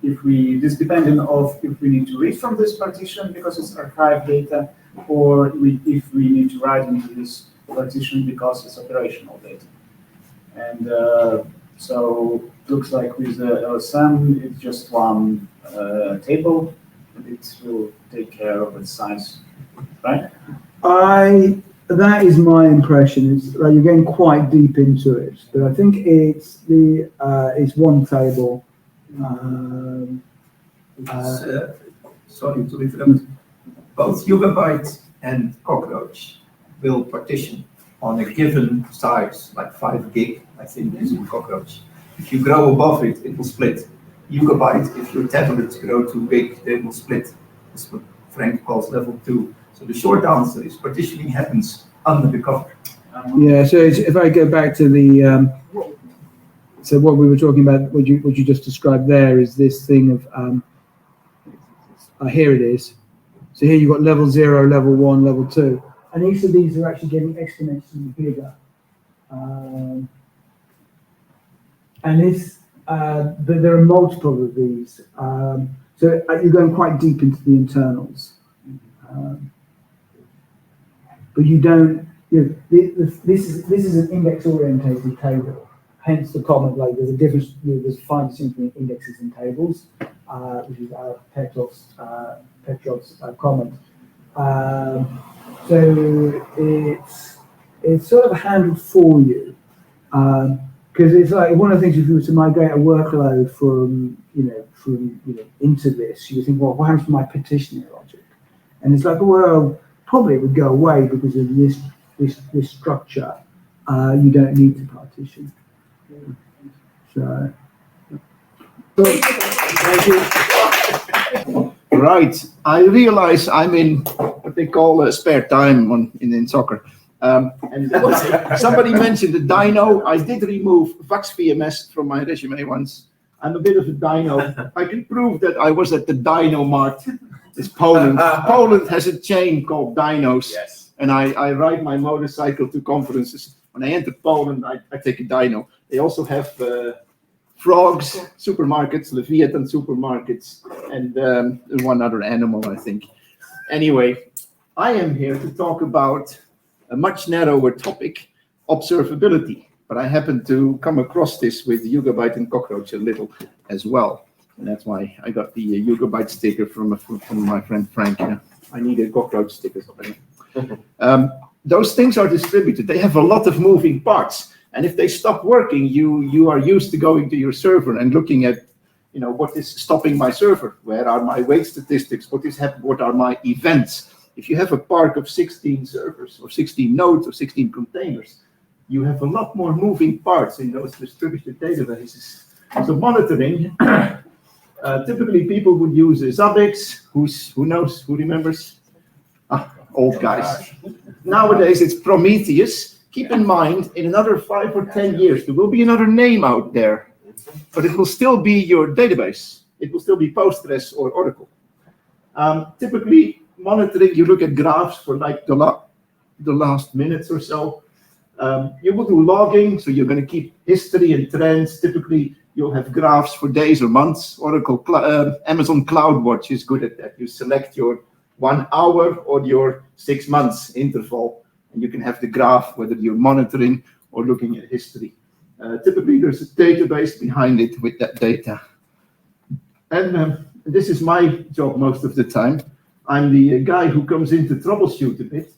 Speaker 3: This depending on if we need to read from this partition because it's archived data, or if we need to write into this partition because it's operational data. And so it looks like with the LSM, it's just one table, and it will take care of its size, right?
Speaker 1: That is my impression. It's like you're getting quite deep into it, but I think it's one table.
Speaker 5: Sorry to interrupt. Both Yugabyte and Cockroach will partition on a given size, like 5 gig, I think, is in Cockroach. If you grow above it, it will split. gigabyte. If your tablets grow too big, they will split. That's what Frank calls level 2. So the short answer is partitioning happens under the cover.
Speaker 1: Yeah, so if I go back to the, so what we were talking about, what you just described there is this thing of, here it is. So here you've got level 0, level 1, level 2. And each of these are actually getting exponentially bigger. And this, there are multiple of these. So you're going quite deep into the internals. But you don't, this is an index-orientated table. Hence the comment, like there's a difference, there's a fine distinction between indexes and tables, which is Petrov's comment. So it's sort of handled for you, because it's like one of the things, if you were to migrate a workload from into this, you think, well, what happens to my partitioning logic? And it's like, well, probably it would go away because of this structure. You don't need to partition. So, thank you.
Speaker 6: Right, I realize I'm in what they call a spare time in soccer. And somebody mentioned the dyno. I did remove Vax VMS from my resume once. I'm a bit of a dyno. I can prove that I was at the Dyno Mart. It's Poland. Poland has a chain called Dynos.
Speaker 4: Yes.
Speaker 6: And I ride my motorcycle to conferences. When I enter Poland, I take a dyno. They also have frogs, supermarkets, Leviathan supermarkets, and one other animal, I think. Anyway, I am here to talk about a much narrower topic, observability. But I happen to come across this with Yugabyte and Cockroach a little as well. And that's why I got the Yugabyte sticker from my friend Frank. I need a Cockroach sticker. Those things are distributed. They have a lot of moving parts. And if they stop working, you are used to going to your server and looking at, what is stopping my server? Where are my wait statistics? What are my events? If you have a park of 16 servers or 16 nodes or 16 containers, you have a lot more moving parts in those distributed databases. So monitoring, typically people would use Zabbix. Who remembers? Old guys. Nowadays it's Prometheus. Keep in mind, in another 5 or 10 years, there will be another name out there, but it will still be your database. It will still be Postgres or Oracle. Typically, monitoring, you look at graphs for like the last minutes or so. You will do logging, so you're going to keep history and trends. Typically, you'll have graphs for days or months. Amazon CloudWatch is good at that. You select your 1 hour or your 6 months interval, and you can have the graph, whether you're monitoring or looking at history. Typically, there's a database behind it with that data. And this is my job most of the time. I'm the guy who comes in to troubleshoot a bit.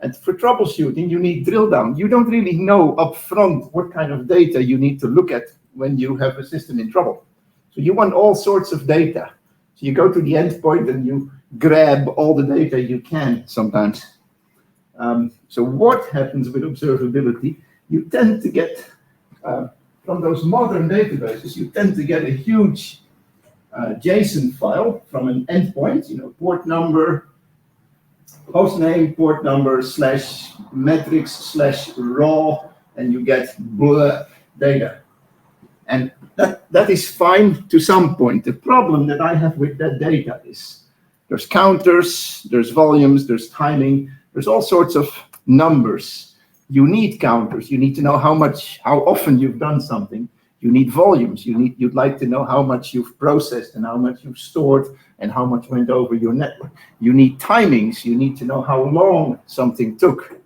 Speaker 6: And for troubleshooting, you need drill down. You don't really know upfront what kind of data you need to look at when you have a system in trouble. So you want all sorts of data. So you go to the endpoint and you grab all the data you can sometimes. So what happens with observability? You tend to get, from those modern databases, you tend to get a huge JSON file from an endpoint, port number, host name, port number, /metrics, /raw, and you get blah data. And that is fine to some point. The problem that I have with that data is there's counters, there's volumes, there's timing, there's all sorts of numbers. You need counters. You need to know how often you've done something. You need volumes. You'd like to know how much you've processed and how much you've stored and how much went over your network. You need timings. You need to know how long something took.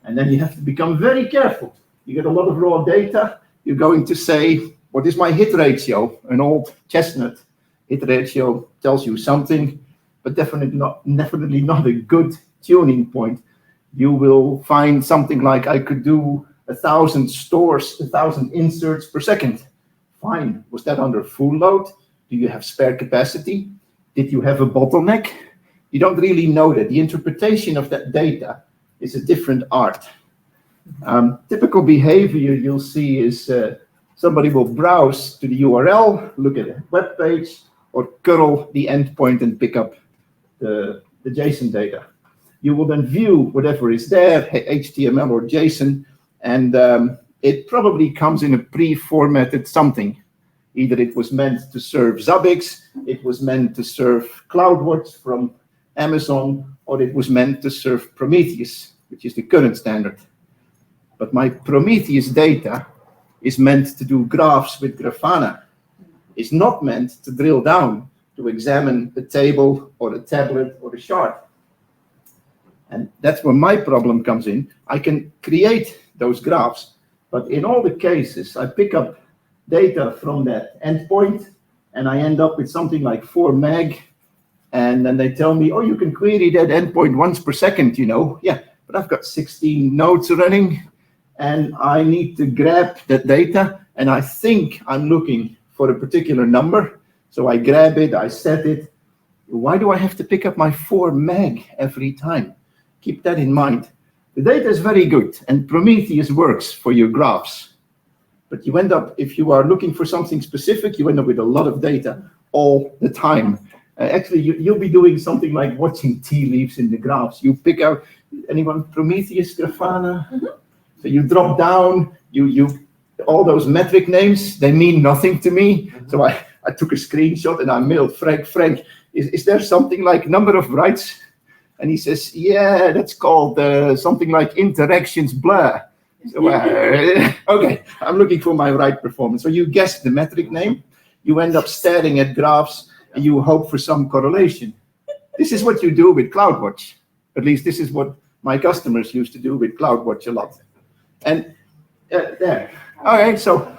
Speaker 6: And then you have to become very careful. You get a lot of raw data. You're going to say, what is my hit ratio? An old chestnut. Hit ratio tells you something, but definitely not a good tuning point. You will find something like I could do 1,000 stores, 1,000 inserts per second. Fine. Was that under full load? Do you have spare capacity? Did you have a bottleneck? You don't really know that. The interpretation of that data is a different art. Typical behavior you'll see is Somebody will browse to the URL, look at a web page, or curl the endpoint and pick up the JSON data. You will then view whatever is there, HTML or JSON, and it probably comes in a pre-formatted something. Either it was meant to serve Zabbix, it was meant to serve CloudWatch from Amazon, or it was meant to serve Prometheus, which is the current standard. But my Prometheus data is meant to do graphs with Grafana. It's not meant to drill down to examine a table or a tablet or a chart. And that's where my problem comes in. I can create those graphs, but in all the cases, I pick up data from that endpoint, and I end up with something like 4 meg, and then they tell me, oh, you can query that endpoint once per second, you know. Yeah, but I've got 16 nodes running, and I need to grab that data, and I think I'm looking for a particular number, so I grab it, I set it. Why do I have to pick up my 4 meg every time? Keep that in mind. The data is very good, and Prometheus works for your graphs. But you end up, if you are looking for something specific, you end up with a lot of data all the time. Actually, you'll be doing something like watching tea leaves in the graphs. You pick out, anyone, Prometheus, Grafana? Mm-hmm. So you drop down, all those metric names, they mean nothing to me. Mm-hmm. So I took a screenshot and I mailed Frank. Frank, is there something like number of writes? And he says, yeah, that's called something like interactions blur. So, okay, I'm looking for my right performance. So you guess the metric name, you end up staring at graphs, and you hope for some correlation. This is what you do with CloudWatch. At least this is what my customers used to do with CloudWatch a lot. And there. Okay, so,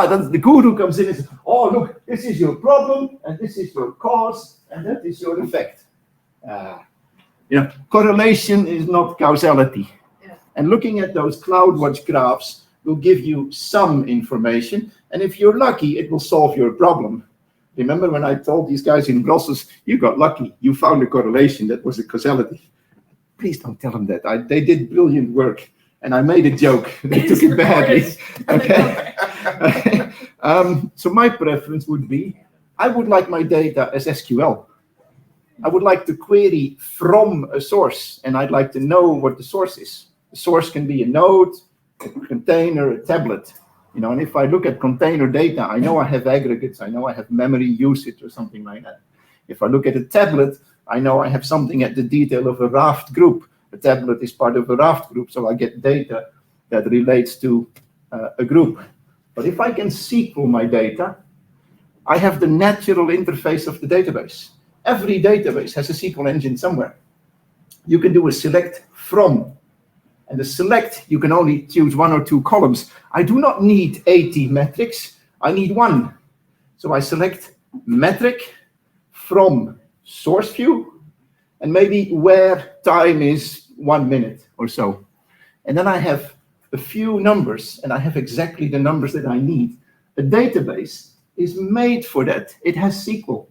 Speaker 6: then the guru comes in and says, oh, look, this is your problem, and this is your cause, and that is your effect. Correlation is not causality. Yeah. And looking at those CloudWatch graphs will give you some information. And if you're lucky, it will solve your problem. Remember when I told these guys in Brussels, you got lucky. You found a correlation that was a causality. Please don't tell them that. They did brilliant work. And I made a joke. They took it badly. Okay. So my preference would be, I would like my data as SQL. I would like to query from a source, and I'd like to know what the source is. The source can be a node, a container, a tablet. And if I look at container data, I know I have aggregates, I know I have memory usage or something like that. If I look at a tablet, I know I have something at the detail of a raft group. A tablet is part of a raft group, so I get data that relates to a group. But if I can SQL my data, I have the natural interface of the database. Every database has a SQL engine somewhere. You can do a select from. And the select, you can only choose 1 or 2 columns. I do not need 80 metrics. I need 1. So I select metric from source view, and maybe where time is 1 minute or so. And then I have a few numbers, and I have exactly the numbers that I need. A database is made for that. It has SQL.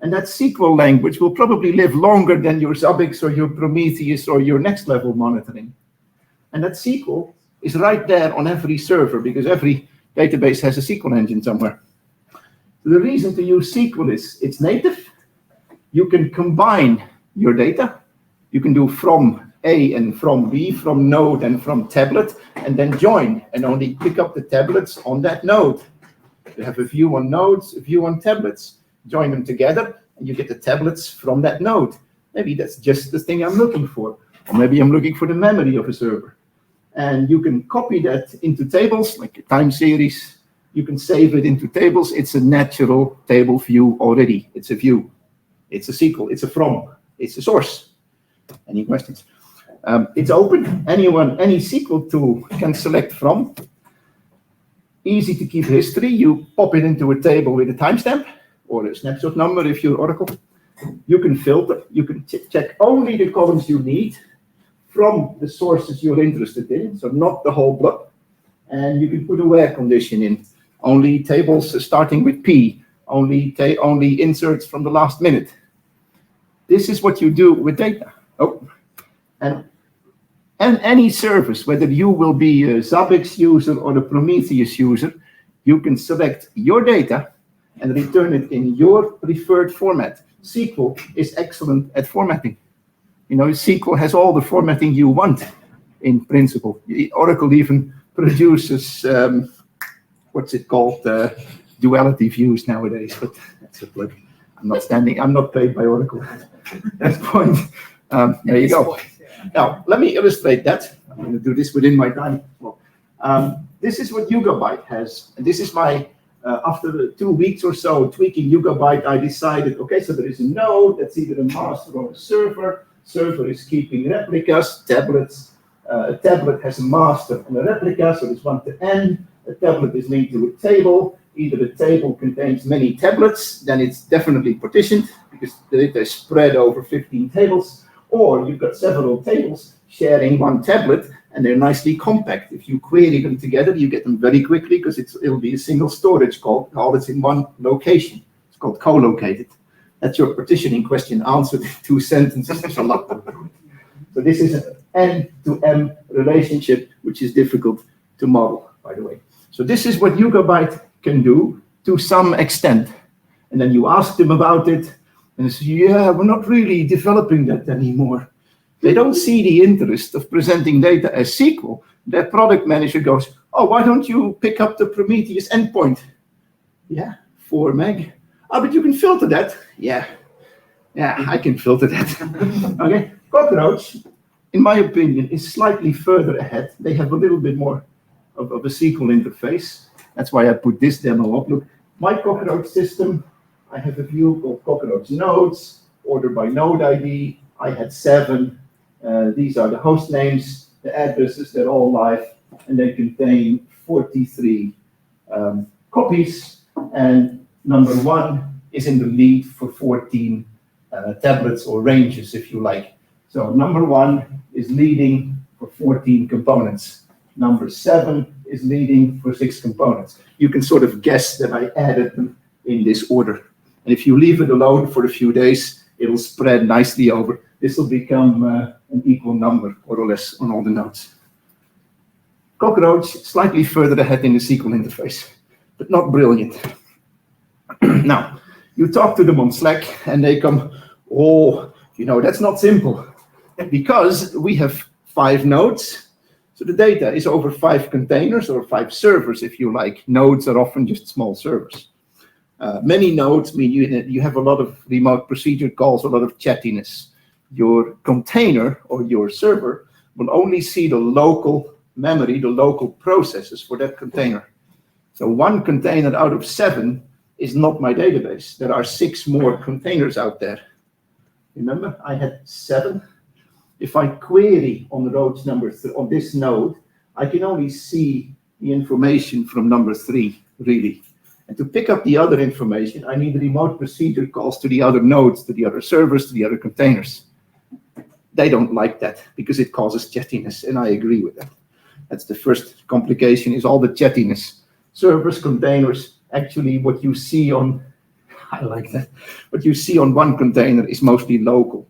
Speaker 6: And that SQL language will probably live longer than your Zabbix or your Prometheus or your next level monitoring. And that SQL is right there on every server, because every database has a SQL engine somewhere. So the reason to use SQL is it's native. You can combine your data. You can do from A and from B, from node and from tablet, and then join and only pick up the tablets on that node. You have a view on nodes, a view on tablets. Join them together, and you get the tablets from that node. Maybe that's just the thing I'm looking for. Or maybe I'm looking for the memory of a server. And you can copy that into tables, like a time series. You can save it into tables. It's a natural table view already. It's a view. It's a SQL. It's a from. It's a source. Any questions? It's open. Anyone, any SQL tool can select from. Easy to keep history. You pop it into a table with a timestamp, or a snapshot number if you're Oracle. You can filter. You can check only the columns you need from the sources you're interested in, so not the whole block. And you can put a where condition in. Only tables starting with P, only inserts from the last minute. This is what you do with data. Oh, and any service, whether you will be a Zabbix user or a Prometheus user, You can select your data and return it in your preferred format. SQL is excellent at formatting. You know, SQL has all the formatting you want in principle. Oracle even produces, what's it called, duality views nowadays, but that's a plug. I'm not paid by Oracle. That's the point. There you go. Now, let me illustrate that. I'm going to do this within my time. This is what Yugabyte has. And this is my, after 2 weeks or so tweaking Yugabyte, I decided, okay, so there is a node that's either a master or a server. Server is keeping replicas, tablets. A tablet has a master and a replica, so there's 1 to n. A tablet is linked to a table. Either the table contains many tablets, then it's definitely partitioned because the data is spread over 15 tables, or you've got several tables sharing 1 tablet and they're nicely compact. If you query them together, you get them very quickly because it'll be a single storage call. All it's in 1 location. It's called co-located. That's your partitioning question answered in 2 sentences. There's a lot of them. So this is an N-to-M relationship, which is difficult to model, by the way. So this is what Yugabyte can do to some extent. And then you ask them about it, and they say, yeah, we're not really developing that anymore. They don't see the interest of presenting data as SQL. Their product manager goes, oh, why don't you pick up the Prometheus endpoint? Yeah, 4 meg. Oh, but you can filter that. Yeah, I can filter that. Okay, Cockroach, in my opinion, is slightly further ahead. They have a little bit more of a SQL interface. That's why I put this demo up. Look, my Cockroach system, I have a view called Cockroach nodes, order by node ID. I had 7. These are the host names, the addresses, they're all live, and they contain 43 copies. And number 1 is in the lead for 14 tablets or ranges, if you like. So number 1 is leading for 14 components. Number 7 is leading for 6 components. You can sort of guess that I added them in this order. And if you leave it alone for a few days, it'll spread nicely over. This will become an equal number, more or less, on all the nodes. Cockroach, slightly further ahead in the SQL interface, but not brilliant. Now, you talk to them on Slack, and they come, oh, you know, that's not simple. Because we have 5 nodes, so the data is over 5 containers or 5 servers, if you like. Nodes are often just small servers. Many nodes mean you have a lot of remote procedure calls, a lot of chattiness. Your container or your server will only see the local memory, the local processes for that container. So 1 container out of 7 is not my database. There are 6 more containers out there. Remember, I had 7. If I query on rows number on this node, I can only see the information from number 3, really. And to pick up the other information, I need remote procedure calls to the other nodes, to the other servers, to the other containers. They don't like that because it causes chattiness, and I agree with that. That's the first complication, is all the chattiness. Servers, containers, actually what you see on, I like that, what you see on 1 container is mostly local.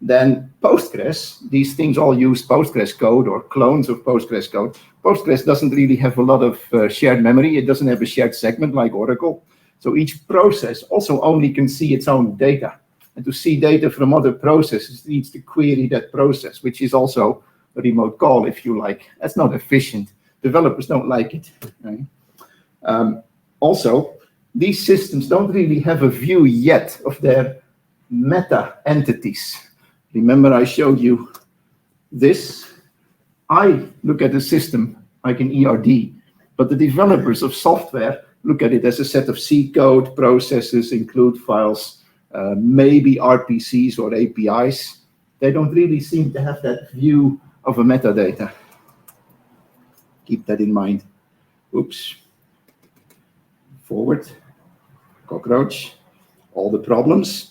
Speaker 6: Then Postgres, these things all use Postgres code or clones of Postgres code. Postgres doesn't really have a lot of shared memory. It doesn't have a shared segment like Oracle. So each process also only can see its own data. And to see data from other processes, it needs to query that process, which is also a remote call, if you like. That's not efficient. Developers don't like it. Right? Also, these systems don't really have a view yet of their meta entities. Remember, I showed you this. I look at the system like an ERD, but the developers of software look at it as a set of C code, processes, include files, maybe RPCs or APIs. They don't really seem to have that view of a metadata. Keep that in mind. Oops. Forward. Cockroach. All the problems.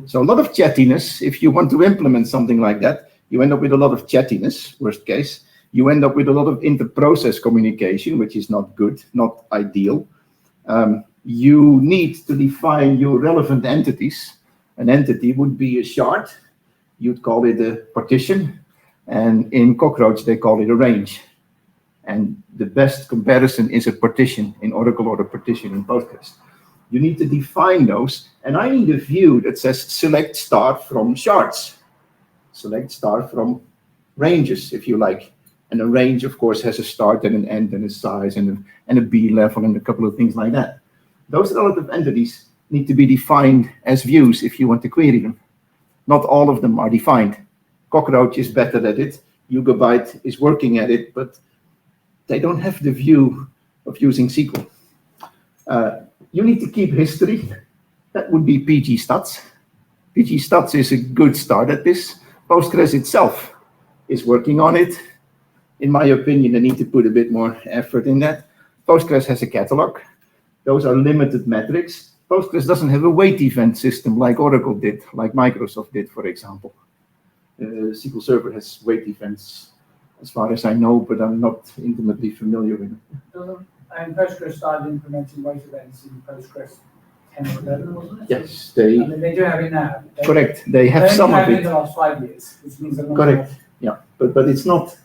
Speaker 6: So a lot of chattiness. If you want to implement something like that, you end up with a lot of chattiness, worst case. You end up with a lot of inter-process communication, which is not good, not ideal. You need to define your relevant entities. An entity would be a shard. You'd call it a partition. And in Cockroach, they call it a range. And the best comparison is a partition in Oracle or a partition in Postgres. You need to define those, and I need a view that says select star from shards, select star from ranges, if you like. And a range, of course, has a start and an end and a size and a B level and a couple of things like that. Those relative entities need to be defined as views if you want to query them. Not all of them are defined. Cockroach is better at it. Yugabyte is working at it, but they don't have the view of using SQL. You need to keep history. That would be PG Stats. PG Stats is a good start at this. Postgres itself is working on it. In my opinion, they need to put a bit more effort in that. Postgres has a catalog. Those are limited metrics. Postgres doesn't have a weight event system like Oracle did, like Microsoft did, for example. SQL Server has weight events, as far as I know, but I'm not intimately familiar with it.
Speaker 7: And Postgres started implementing weight events in Postgres 10 or 11, wasn't it?
Speaker 6: Yes,
Speaker 7: I mean, they do have it now.
Speaker 6: correct. They have some of
Speaker 7: in
Speaker 6: it.
Speaker 7: the last 5 years, which means they're not.
Speaker 6: Correct. Yeah, but it's not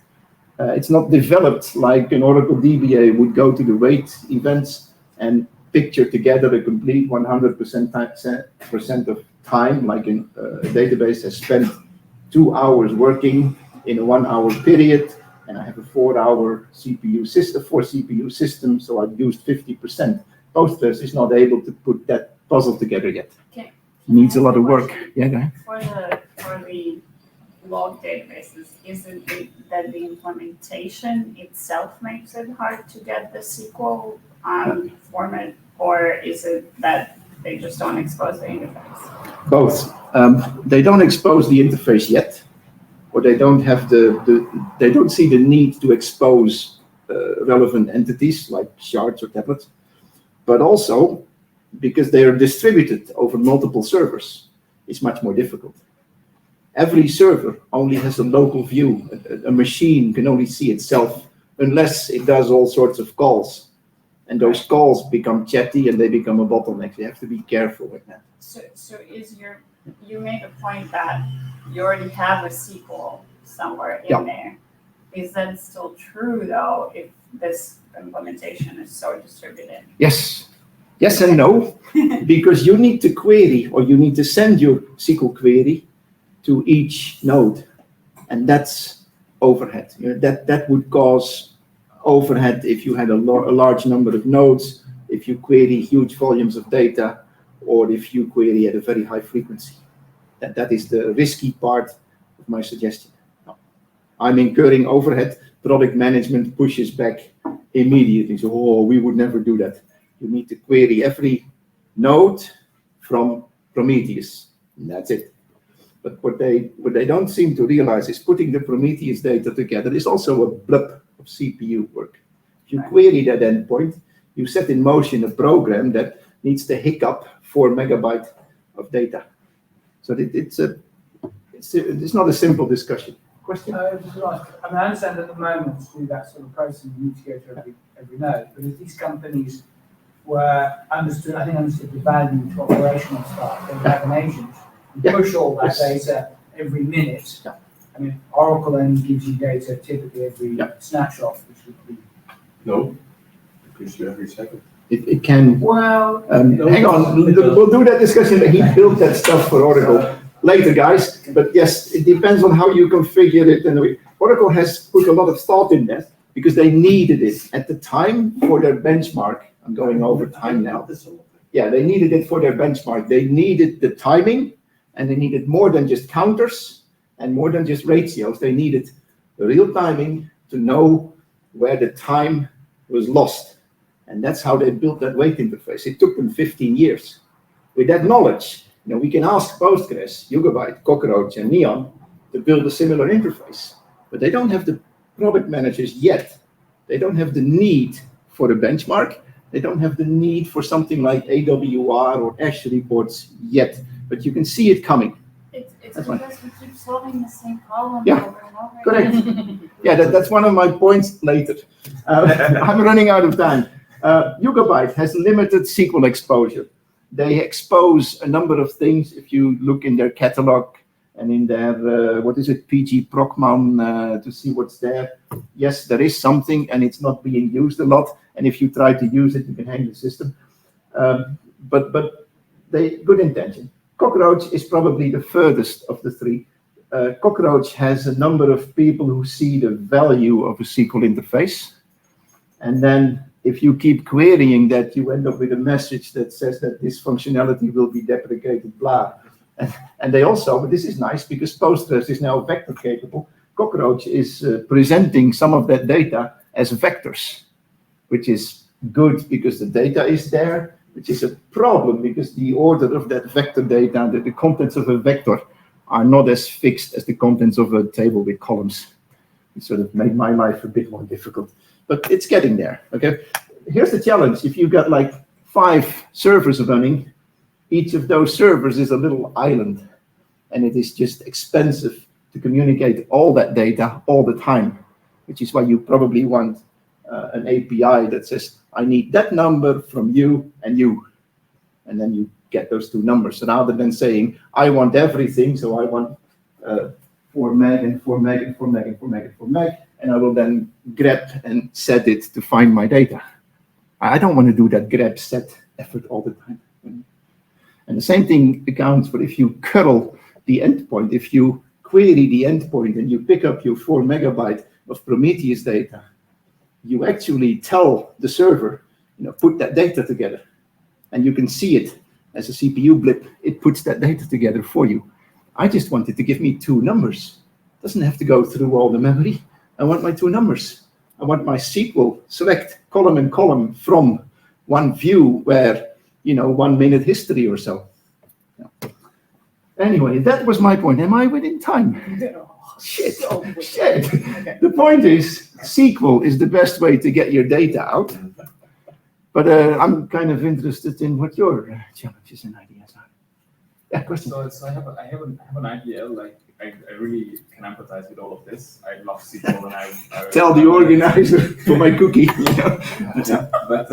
Speaker 6: developed like an Oracle DBA would go to the weight events and picture together a complete 100% of time, like in a database has spent 2 hours working in a 1 hour period, and I have a 4 hour CPU system, 4 CPU system, so I've used 50%. Postgres is not able to put that puzzle together yet.
Speaker 2: Okay.
Speaker 6: Needs a lot of work. Yeah, go ahead.
Speaker 2: For the log databases, is it that the implementation itself makes it hard to get the SQL format, or is it that they just don't expose the interface?
Speaker 6: Both. They don't expose the interface yet, or they don't have they don't see the need to expose relevant entities like shards or tablets, but also because they are distributed over multiple servers, it's much more difficult. Every server only has a local view. A machine can only see itself unless it does all sorts of calls. And those calls become chatty and they become a bottleneck. You have to be careful with that.
Speaker 2: So you made a point that you already have a SQL somewhere in there. Is that still true though, if this implementation is so distributed?
Speaker 6: Yes. Yes and no, because you need to query, or you need to send your SQL query to each node, and that's overhead. That would cause overhead if you had a large number of nodes, if you query huge volumes of data, or if you query at a very high frequency. That is the risky part of my suggestion. I'm incurring overhead. Product management pushes back immediately. So, we would never do that. You need to query every node from Prometheus, and that's it. But what they don't seem to realize is putting the Prometheus data together is also a blip of CPU work. If you query that endpoint, you set in motion a program that needs to hiccup 4 megabytes of data. So it's not a simple discussion. Question?
Speaker 7: I understand at the moment to do that sort of process, you need to go to every node. But if these companies were understood the value to operational staff, they would have an agent who push all that data every minute.
Speaker 6: Yeah.
Speaker 7: I mean, Oracle only gives you data typically every snapshot, which would be.
Speaker 8: No, it gives you every second.
Speaker 6: It can.
Speaker 7: Well,
Speaker 6: hang on, we'll do that discussion. He built that stuff for Oracle later, guys. But yes, it depends on how you configure it. And Oracle has put a lot of thought in that because they needed it at the time for their benchmark. I'm going over time now. Yeah, they needed it for their benchmark. They needed the timing, and they needed more than just counters and more than just ratios. They needed the real timing to know where the time was lost. And that's how they built that weight interface. It took them 15 years. With that knowledge, we can ask Postgres, Yugabyte, Cockroach, and Neon to build a similar interface. But they don't have the product managers yet. They don't have the need for a benchmark. They don't have the need for something like AWR or Ash reports yet. But you can see it coming.
Speaker 2: It's because we keep solving the same problem
Speaker 6: Yeah,
Speaker 2: over and over
Speaker 6: correct.
Speaker 2: again.
Speaker 6: Yeah, that's one of my points later. I'm running out of time. Yugabyte has limited SQL exposure. They expose a number of things. If you look in their catalog, and in their, what is it, PG Procman, to see what's there. Yes, there is something, and it's not being used a lot, and if you try to use it, you can hang the system. But they, good intention. Cockroach is probably the furthest of the three. Cockroach has a number of people who see the value of a SQL interface. And then if you keep querying that, you end up with a message that says that this functionality will be deprecated, blah. And they also, but this is nice because Postgres is now vector capable. Cockroach is presenting some of that data as vectors, which is good because the data is there, which is a problem because the order of that vector data, the contents of a vector, are not as fixed as the contents of a table with columns. It sort of made my life a bit more difficult, but it's getting there, okay? Here's the challenge. If you've got like 5 servers running, each of those servers is a little island, and it is just expensive to communicate all that data all the time, which is why you probably want an API that says, I need that number from you, and then you get those 2 numbers, rather than saying, I want everything, so I want 4 meg and 4 meg and 4 meg and 4 meg and 4 meg, and I will then grab and set it to find my data. I don't want to do that grab set effort all the time. And the same thing accounts for if you curl the endpoint, if you query the endpoint and you pick up your 4 megabyte of Prometheus data, you actually tell the server, put that data together, and you can see it as a CPU blip. It puts that data together for you. I just want it to give me 2 numbers. It doesn't have to go through all the memory. I want my 2 numbers. I want my SQL select column and column from one view where, 1 minute history or so. Yeah. Anyway, that was my point. Am I within time? Shit.
Speaker 3: Okay.
Speaker 6: The point is, SQL is the best way to get your data out. But I'm kind of interested in what your challenges and ideas are. Yeah, question.
Speaker 4: So I have an idea. Like I really can empathize with all of this. I love SQL, and I
Speaker 6: Tell the organizer for my cookie.
Speaker 4: Yeah, but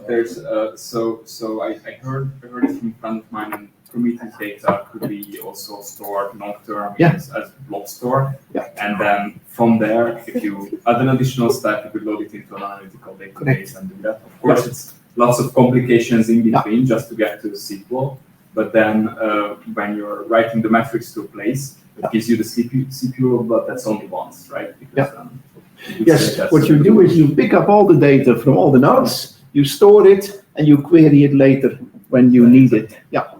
Speaker 4: there's so I heard it from a friend of mine. And Prometheus data could be also stored long-term as blob store.
Speaker 6: Yeah.
Speaker 4: And then from there, if you add an additional step, you could load it into an analytical database and do that. Of course, it's lots of complications in between just to get to the SQL. But then when you're writing the metrics to a place, it gives you the CPU, but that's only once, right? Because,
Speaker 6: Yes, what you do is you pick up all the data from all the nodes, you store it, and you query it later when you need it. Yeah.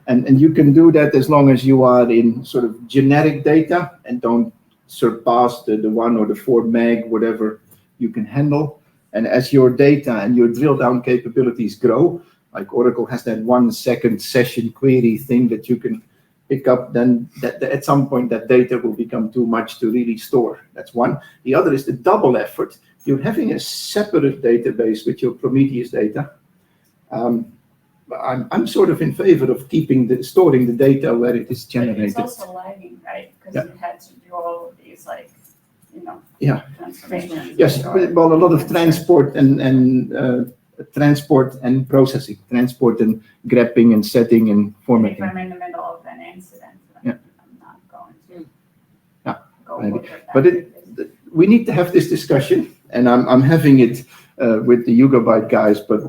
Speaker 6: And you can do that as long as you are in sort of generic data and don't surpass the 1 or the 4 meg, whatever you can handle. And as your data and your drill down capabilities grow, like Oracle has that 1 second session query thing that you can pick up, then at some point that data will become too much to really store. That's one. The other is the double effort. You're having a separate database with your Prometheus data. I'm sort of in favor of storing the data where it is generated.
Speaker 2: It's also lagging, right? Because you had to do all of these, transformations.
Speaker 6: Yes, well, a lot of transport and processing, transport and grabbing and setting and formatting.
Speaker 2: If I'm in the middle of an incident, I'm not going to go look at that.
Speaker 6: But we need to have this discussion, and I'm having it with the Yugabyte guys, but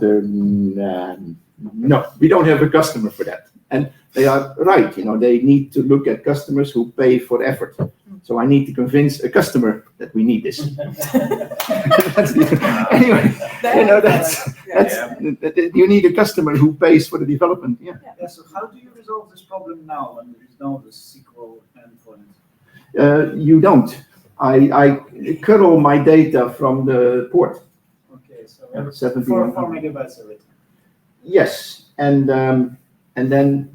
Speaker 6: no, we don't have a customer for that. And they are right, they need to look at customers who pay for effort. So I need to convince a customer that we need this. Anyway, you need a customer who pays for the development. Yeah.
Speaker 3: So how do you resolve this problem now when there is no SQL endpoint?
Speaker 6: You don't. I curl my data from the port.
Speaker 3: Okay, so
Speaker 6: 4
Speaker 3: megabytes of it.
Speaker 6: Yes, and then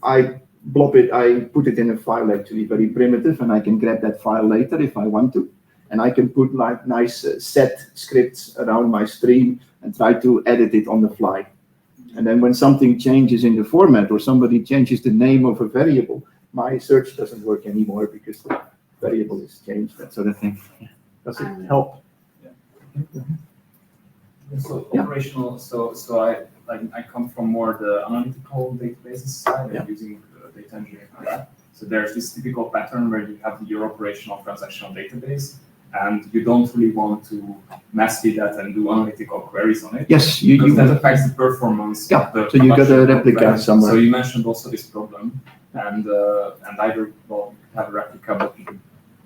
Speaker 6: I blob it. I put it in a file, actually very primitive, and I can grab that file later if I want to, and I can put like nice set scripts around my stream and try to edit it on the fly. And then when something changes in the format or somebody changes the name of a variable, my search doesn't work anymore because the variable is changed. That sort of thing. Does it help?
Speaker 4: So operational. So I come from more the analytical databases side, using data engineering like that. So there's this typical pattern where you have your operational transactional database, and you don't really want to mess with that and do analytical queries on it.
Speaker 6: Yes,
Speaker 4: Because that affects the performance
Speaker 6: yeah,
Speaker 4: of the
Speaker 6: so you got a
Speaker 4: production
Speaker 6: replica
Speaker 4: software.
Speaker 6: somewhere.
Speaker 4: So you mentioned also this problem, and I will have a replica, but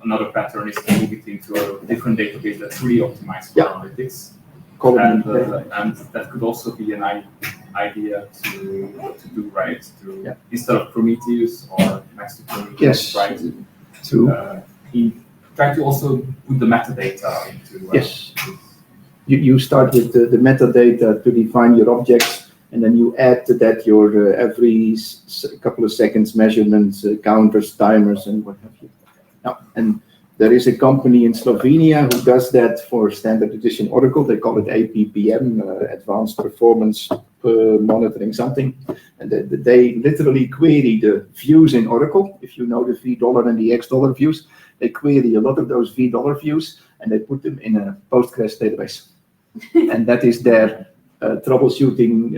Speaker 4: another pattern is to move it into a different database that's really optimized for analytics. And that could also be an idea to do, right? Instead of Prometheus or next to Prometheus, try to also put the metadata into.
Speaker 6: Yes. You start with the metadata to define your objects, and then you add to that your every couple of seconds measurements, counters, timers, and what have you. Now, and there is a company in Slovenia who does that for standard edition Oracle. They call it APPM, Advanced Performance Monitoring something. And they literally query the views in Oracle. If you know the $V and the $X views, they query a lot of those $V views and they put them in a Postgres database. And that is their troubleshooting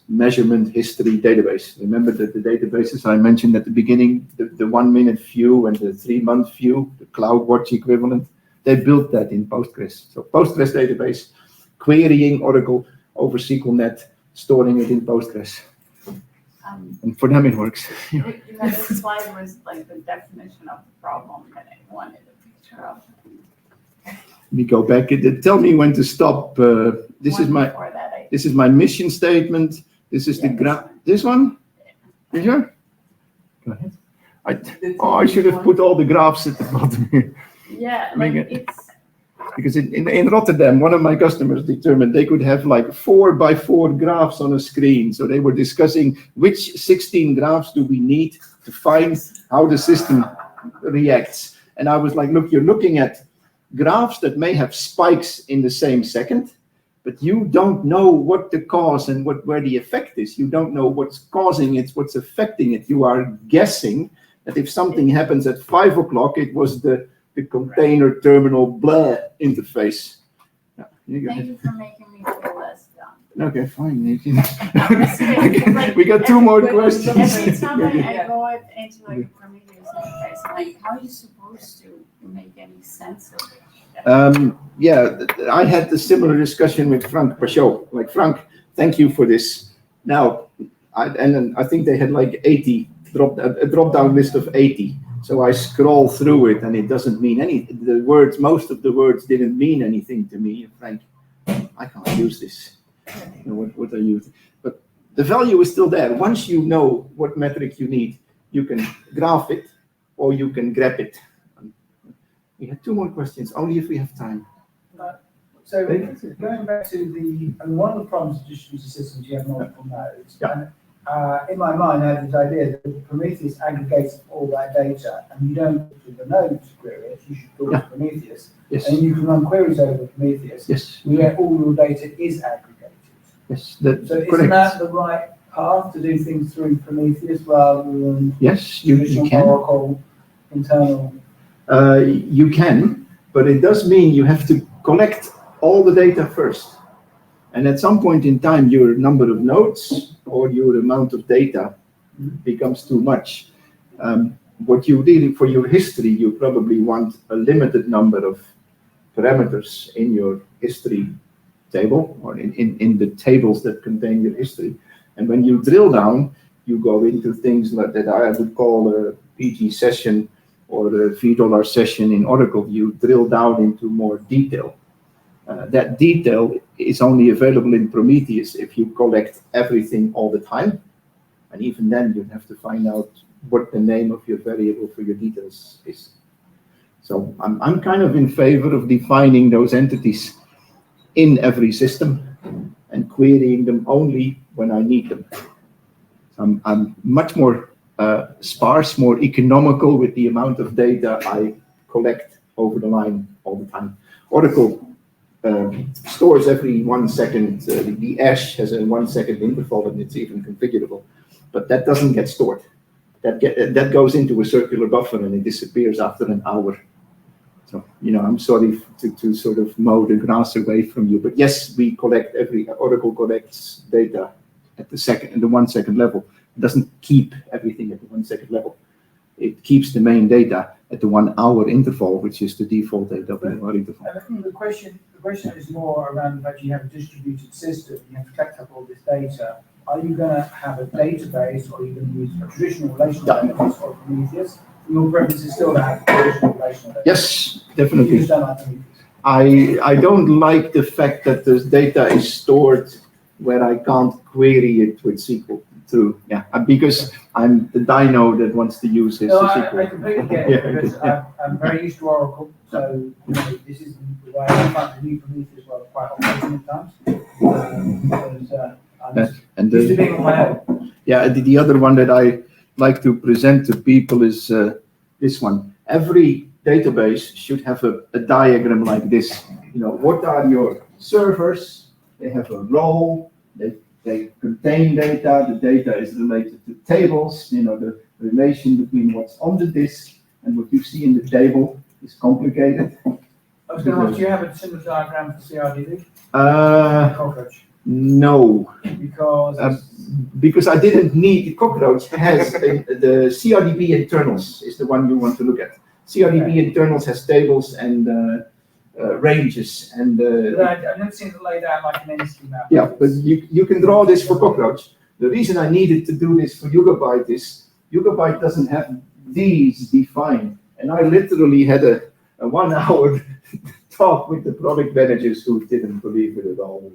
Speaker 6: measurement history database. Remember that the databases I mentioned at the beginning, the 1 minute view and the 3 month view, the CloudWatch equivalent, they built that in Postgres. So Postgres database, querying Oracle over SQLnet, storing it in Postgres. And for them it works.
Speaker 2: This slide was like the definition of the problem that I wanted a picture of.
Speaker 6: Let me go back. Tell me when to stop. This is my mission statement. This is the graph. This one? You sure? Go ahead. I should have put all the graphs at the bottom here.
Speaker 2: Yeah, it's
Speaker 6: because in Rotterdam, one of my customers determined they could have like 4x4 graphs on a screen. So they were discussing which 16 graphs do we need to find how the system reacts. And I was like, look, you're looking at graphs that may have spikes in the same second, but you don't know what the cause and where the effect is. You don't know what's causing it, what's affecting it. You are guessing that if something happens at 5 o'clock, it was the container terminal blah interface.
Speaker 2: Thank you for making me feel less dumb.
Speaker 6: Okay, fine. We got 2 more questions.
Speaker 2: Every time I go into like a Prometheus interface, I'm like, how are you supposed to make any sense of it?
Speaker 6: Yeah, I had a similar discussion with Frank Pachot. Like, Frank, thank you for this. Now, I think they had like 80, a drop-down list of 80. So I scroll through it and it doesn't mean anything. Most of the words didn't mean anything to me. Frank, I can't use this. You know, what are you? But the value is still there. Once you know what metric you need, you can graph it or you can grab it. We had 2 more questions, only if we have time.
Speaker 7: So going back to one of the problems of distributed systems, you have multiple nodes.
Speaker 6: Yeah.
Speaker 7: And in my mind, I have this idea that Prometheus aggregates all that data, and you don't do the node to query it. You should talk to Prometheus, and you can run queries over Prometheus.
Speaker 6: Yes.
Speaker 7: Where all your data is aggregated.
Speaker 6: Yes. That's
Speaker 7: isn't
Speaker 6: correct.
Speaker 7: that the right path to do things through Prometheus rather than
Speaker 6: you can.
Speaker 7: Oracle internal?
Speaker 6: You can, but it does mean you have to collect all the data first. And at some point in time, your number of nodes or your amount of data becomes too much. What you did for your history, you probably want a limited number of parameters in your history table or in the tables that contain your history. And when you drill down, you go into things like that I would call a PG session or a $V session in Oracle. You drill down into more detail. That detail is only available in Prometheus if you collect everything all the time. And even then, you have to find out what the name of your variable for your details is. So I'm kind of in favor of defining those entities in every system and querying them only when I need them. I'm much more sparse, more economical with the amount of data I collect over the line all the time. Oracle stores every 1 second. The ash has a 1 second interval and it's even configurable, but that doesn't get stored. That goes into a circular buffer and it disappears after an hour. So, I'm sorry to sort of mow the grass away from you, but yes, we collect Oracle collects data at the 1 second level. It doesn't keep everything at the 1 second level. it keeps the main data at the 1 hour interval, which is the default AWR interval.
Speaker 7: And I think the question is more around the fact you have a distributed system, you have to collect up all this data. Are you going to have a database, or are you going to use a traditional relational database or Prometheus? Your preference is still to have a traditional relational database?
Speaker 6: Yes,
Speaker 7: You
Speaker 6: definitely.
Speaker 7: just don't like Prometheus.
Speaker 6: I don't like the fact that the data is stored where I can't query it with SQL too. Yeah, because I'm the dino that wants to use this
Speaker 7: No,
Speaker 6: SQL.
Speaker 7: I completely get it, because I'm very used to Oracle, so this is the way I find the new Prometheus world quite often at times. Because I'm used to being on my own.
Speaker 6: Yeah, the other one that I like to present to people is this one. Every database should have a diagram like this. What are your servers? They have a role. They contain data. The data is related to tables. The relation between what's on the disk and what you see in the table is complicated.
Speaker 7: I was going to ask, do you have a similar diagram for CRDB? Cockroach?
Speaker 6: No.
Speaker 7: Because
Speaker 6: I didn't need, the cockroach has the CRDB internals is the one you want to look at. CRDB internals has tables and ranges and.
Speaker 7: I've never seen it laid out like an entity map.
Speaker 6: Yeah, but you can draw this for cockroach. The reason I needed to do this for Yugabyte is Yugabyte doesn't have these defined, and I literally had a 1 hour talk with the product managers who didn't believe it at all.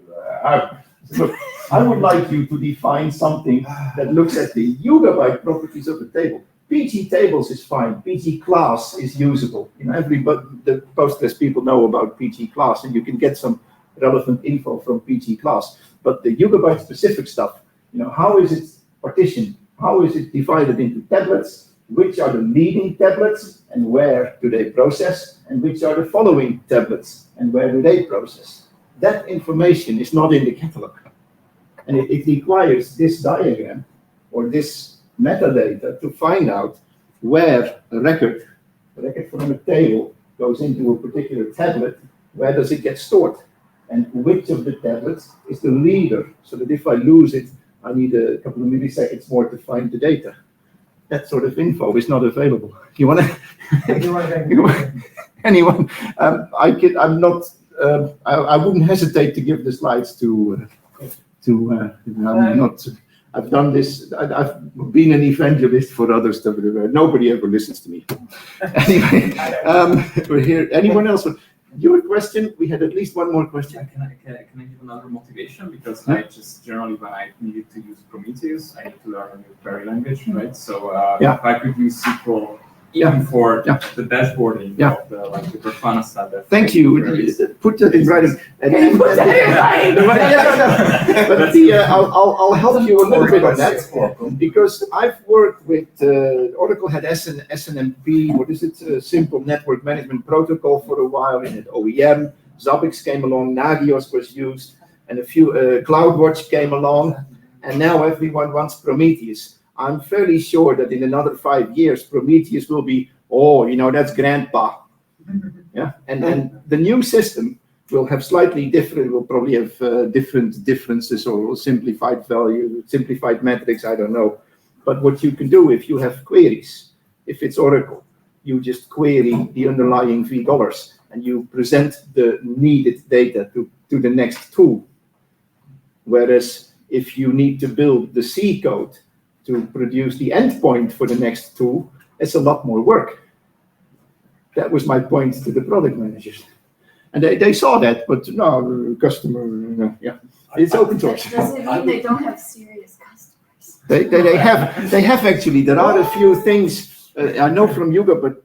Speaker 6: Look, I would like you to define something that looks at the Yugabyte properties of the table. PG tables is fine. PG class is usable. Everybody, the Postgres people know about PG class, and you can get some relevant info from PG class. But the Yugabyte specific stuff, how is it partitioned? How is it divided into tablets? Which are the leading tablets and where do they process? And which are the following tablets and where do they process? That information is not in the catalog. And it requires this diagram or this metadata to find out where a record from a table goes into a particular tablet, where does it get stored, and which of the tablets is the leader, so that if I lose it, I need a couple of milliseconds more to find the data. That sort of info is not available. You want to? Anyone? I wouldn't hesitate to give the slides to. I'm not. I've done this. I've been an evangelist for other stuff. Nobody ever listens to me. Anyway, we're here. Anyone else? Your question? We had at least one more question.
Speaker 4: Can I give another motivation? Because I just generally, when I needed to use Prometheus, I need to learn a new query language, right? So if I could use SQL even for the dashboarding of the Grafana stuff.
Speaker 6: Thank you. Put that in writing. I'll help you a little bit on that, because I've worked with Oracle had SNMP, what is it? Simple Network Management Protocol for a while, and at OEM. Zabbix came along, Nagios was used, and a few CloudWatch came along, and now everyone wants Prometheus. I'm fairly sure that in another 5 years, Prometheus will be, that's grandpa. Yeah, and the new system will have slightly different, will probably have different differences or simplified value, simplified metrics, I don't know. But what you can do if you have queries, if it's Oracle, you just query the underlying $, and you present the needed data to the next tool. Whereas if you need to build the C code to produce the endpoint for the next tool, it's a lot more work. That was my point to the product managers. And they saw that, but no, customer, it's open source.
Speaker 2: Does it mean they don't have serious customers?
Speaker 6: They have actually. There are a few things I know from Yuga, but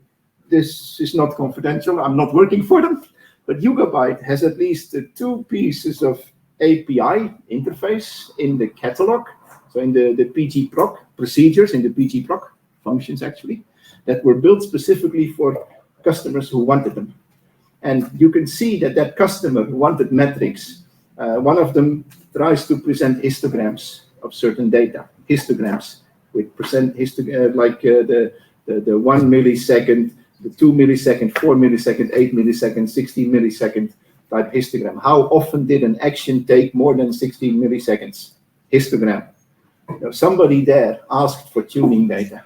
Speaker 6: this is not confidential. I'm not working for them. But Yugabyte has at least 2 pieces of API interface in the catalog. So in the PG proc procedures, in the PG proc functions actually, that were built specifically for customers who wanted them. And you can see that customer wanted metrics. One of them tries to present histograms of certain data, histograms with percent like the 1 millisecond, the 2 millisecond, 4 millisecond, 8 millisecond, 16 millisecond type histogram. How often did an action take more than 16 milliseconds? Histogram. Somebody there asked for tuning data.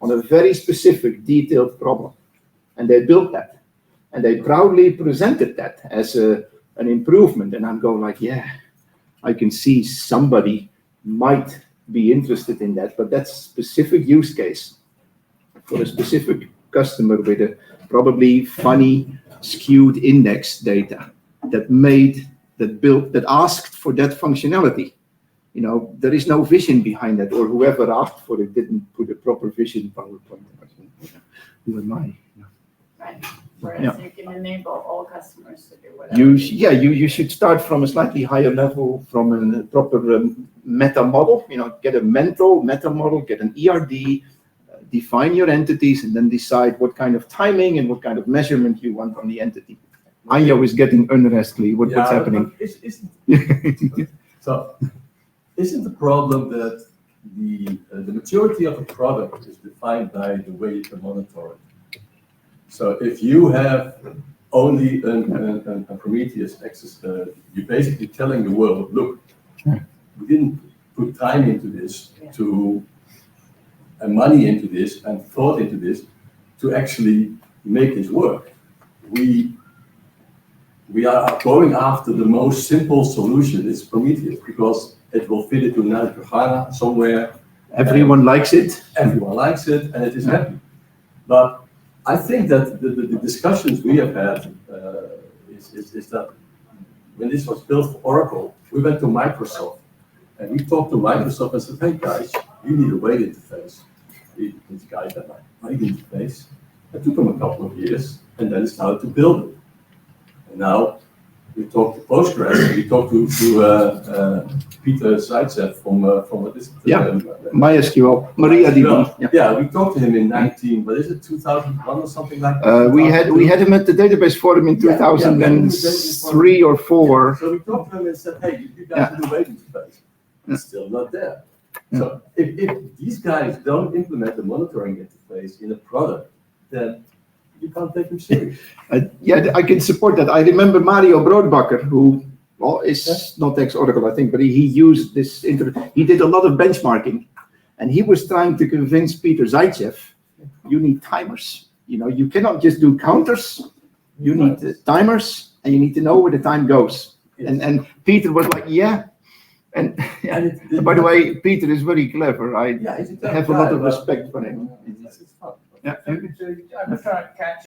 Speaker 6: on a very specific, detailed problem. And they built that. And they proudly presented that as an improvement. And I'm going like, yeah, I can see somebody might be interested in that, but that's a specific use case for a specific customer with a probably funny, skewed index data that asked for that functionality. You know, there is no vision behind that, or whoever asked for it didn't put a proper vision PowerPoint. Who am I?
Speaker 2: Right. Whereas
Speaker 6: Yeah.
Speaker 2: you can enable all customers to do whatever.
Speaker 6: You should start from a slightly higher level, from a proper meta model. You know, get a mental meta model, get an ERD, define your entities, and then decide what kind of timing and what kind of measurement you want on the entity. Anjo is getting unrestly. What's happening?
Speaker 8: So, isn't the problem that the maturity of a product is defined by the way you can monitor it? So if you have only a Prometheus access, you're basically telling the world, look, we didn't put time into this, and money into this, and thought into this, to actually make this work. We are going after the most simple solution, is Prometheus, because it will fit into Nagios somewhere.
Speaker 6: Everyone likes it.
Speaker 8: Everyone likes it, and it is happy. But I think that the discussions we have had is that when this was built for Oracle, we went to Microsoft, and we talked to Microsoft and said, hey guys, you need a weight interface. These guys had like weight interface. It took them a couple of years, and then started to build it. And now we talk to Postgres, we talk to Piet de Visser from what is it?
Speaker 6: MySQL, MariaDB.
Speaker 8: Yeah, we talked to him in 2001 or something like that.
Speaker 6: We had him at the database forum in 2003 or 4.
Speaker 8: So we talked to him and said, hey, you guys do weight interface. It's still not there. So if these guys don't implement the monitoring interface in a product, then you can't take them serious.
Speaker 6: I can support that. I remember Mario Broodbakker, who is not ex-Oracle, I think, but he used this. He did a lot of benchmarking, and he was trying to convince Peter Zaitsev, you need timers. You know, you cannot just do counters. You need timers, and you need to know where the time goes. Yes. And Peter was like, yeah. And by the way, Peter is very clever. I have a lot of respect for him.
Speaker 7: I'm just trying to catch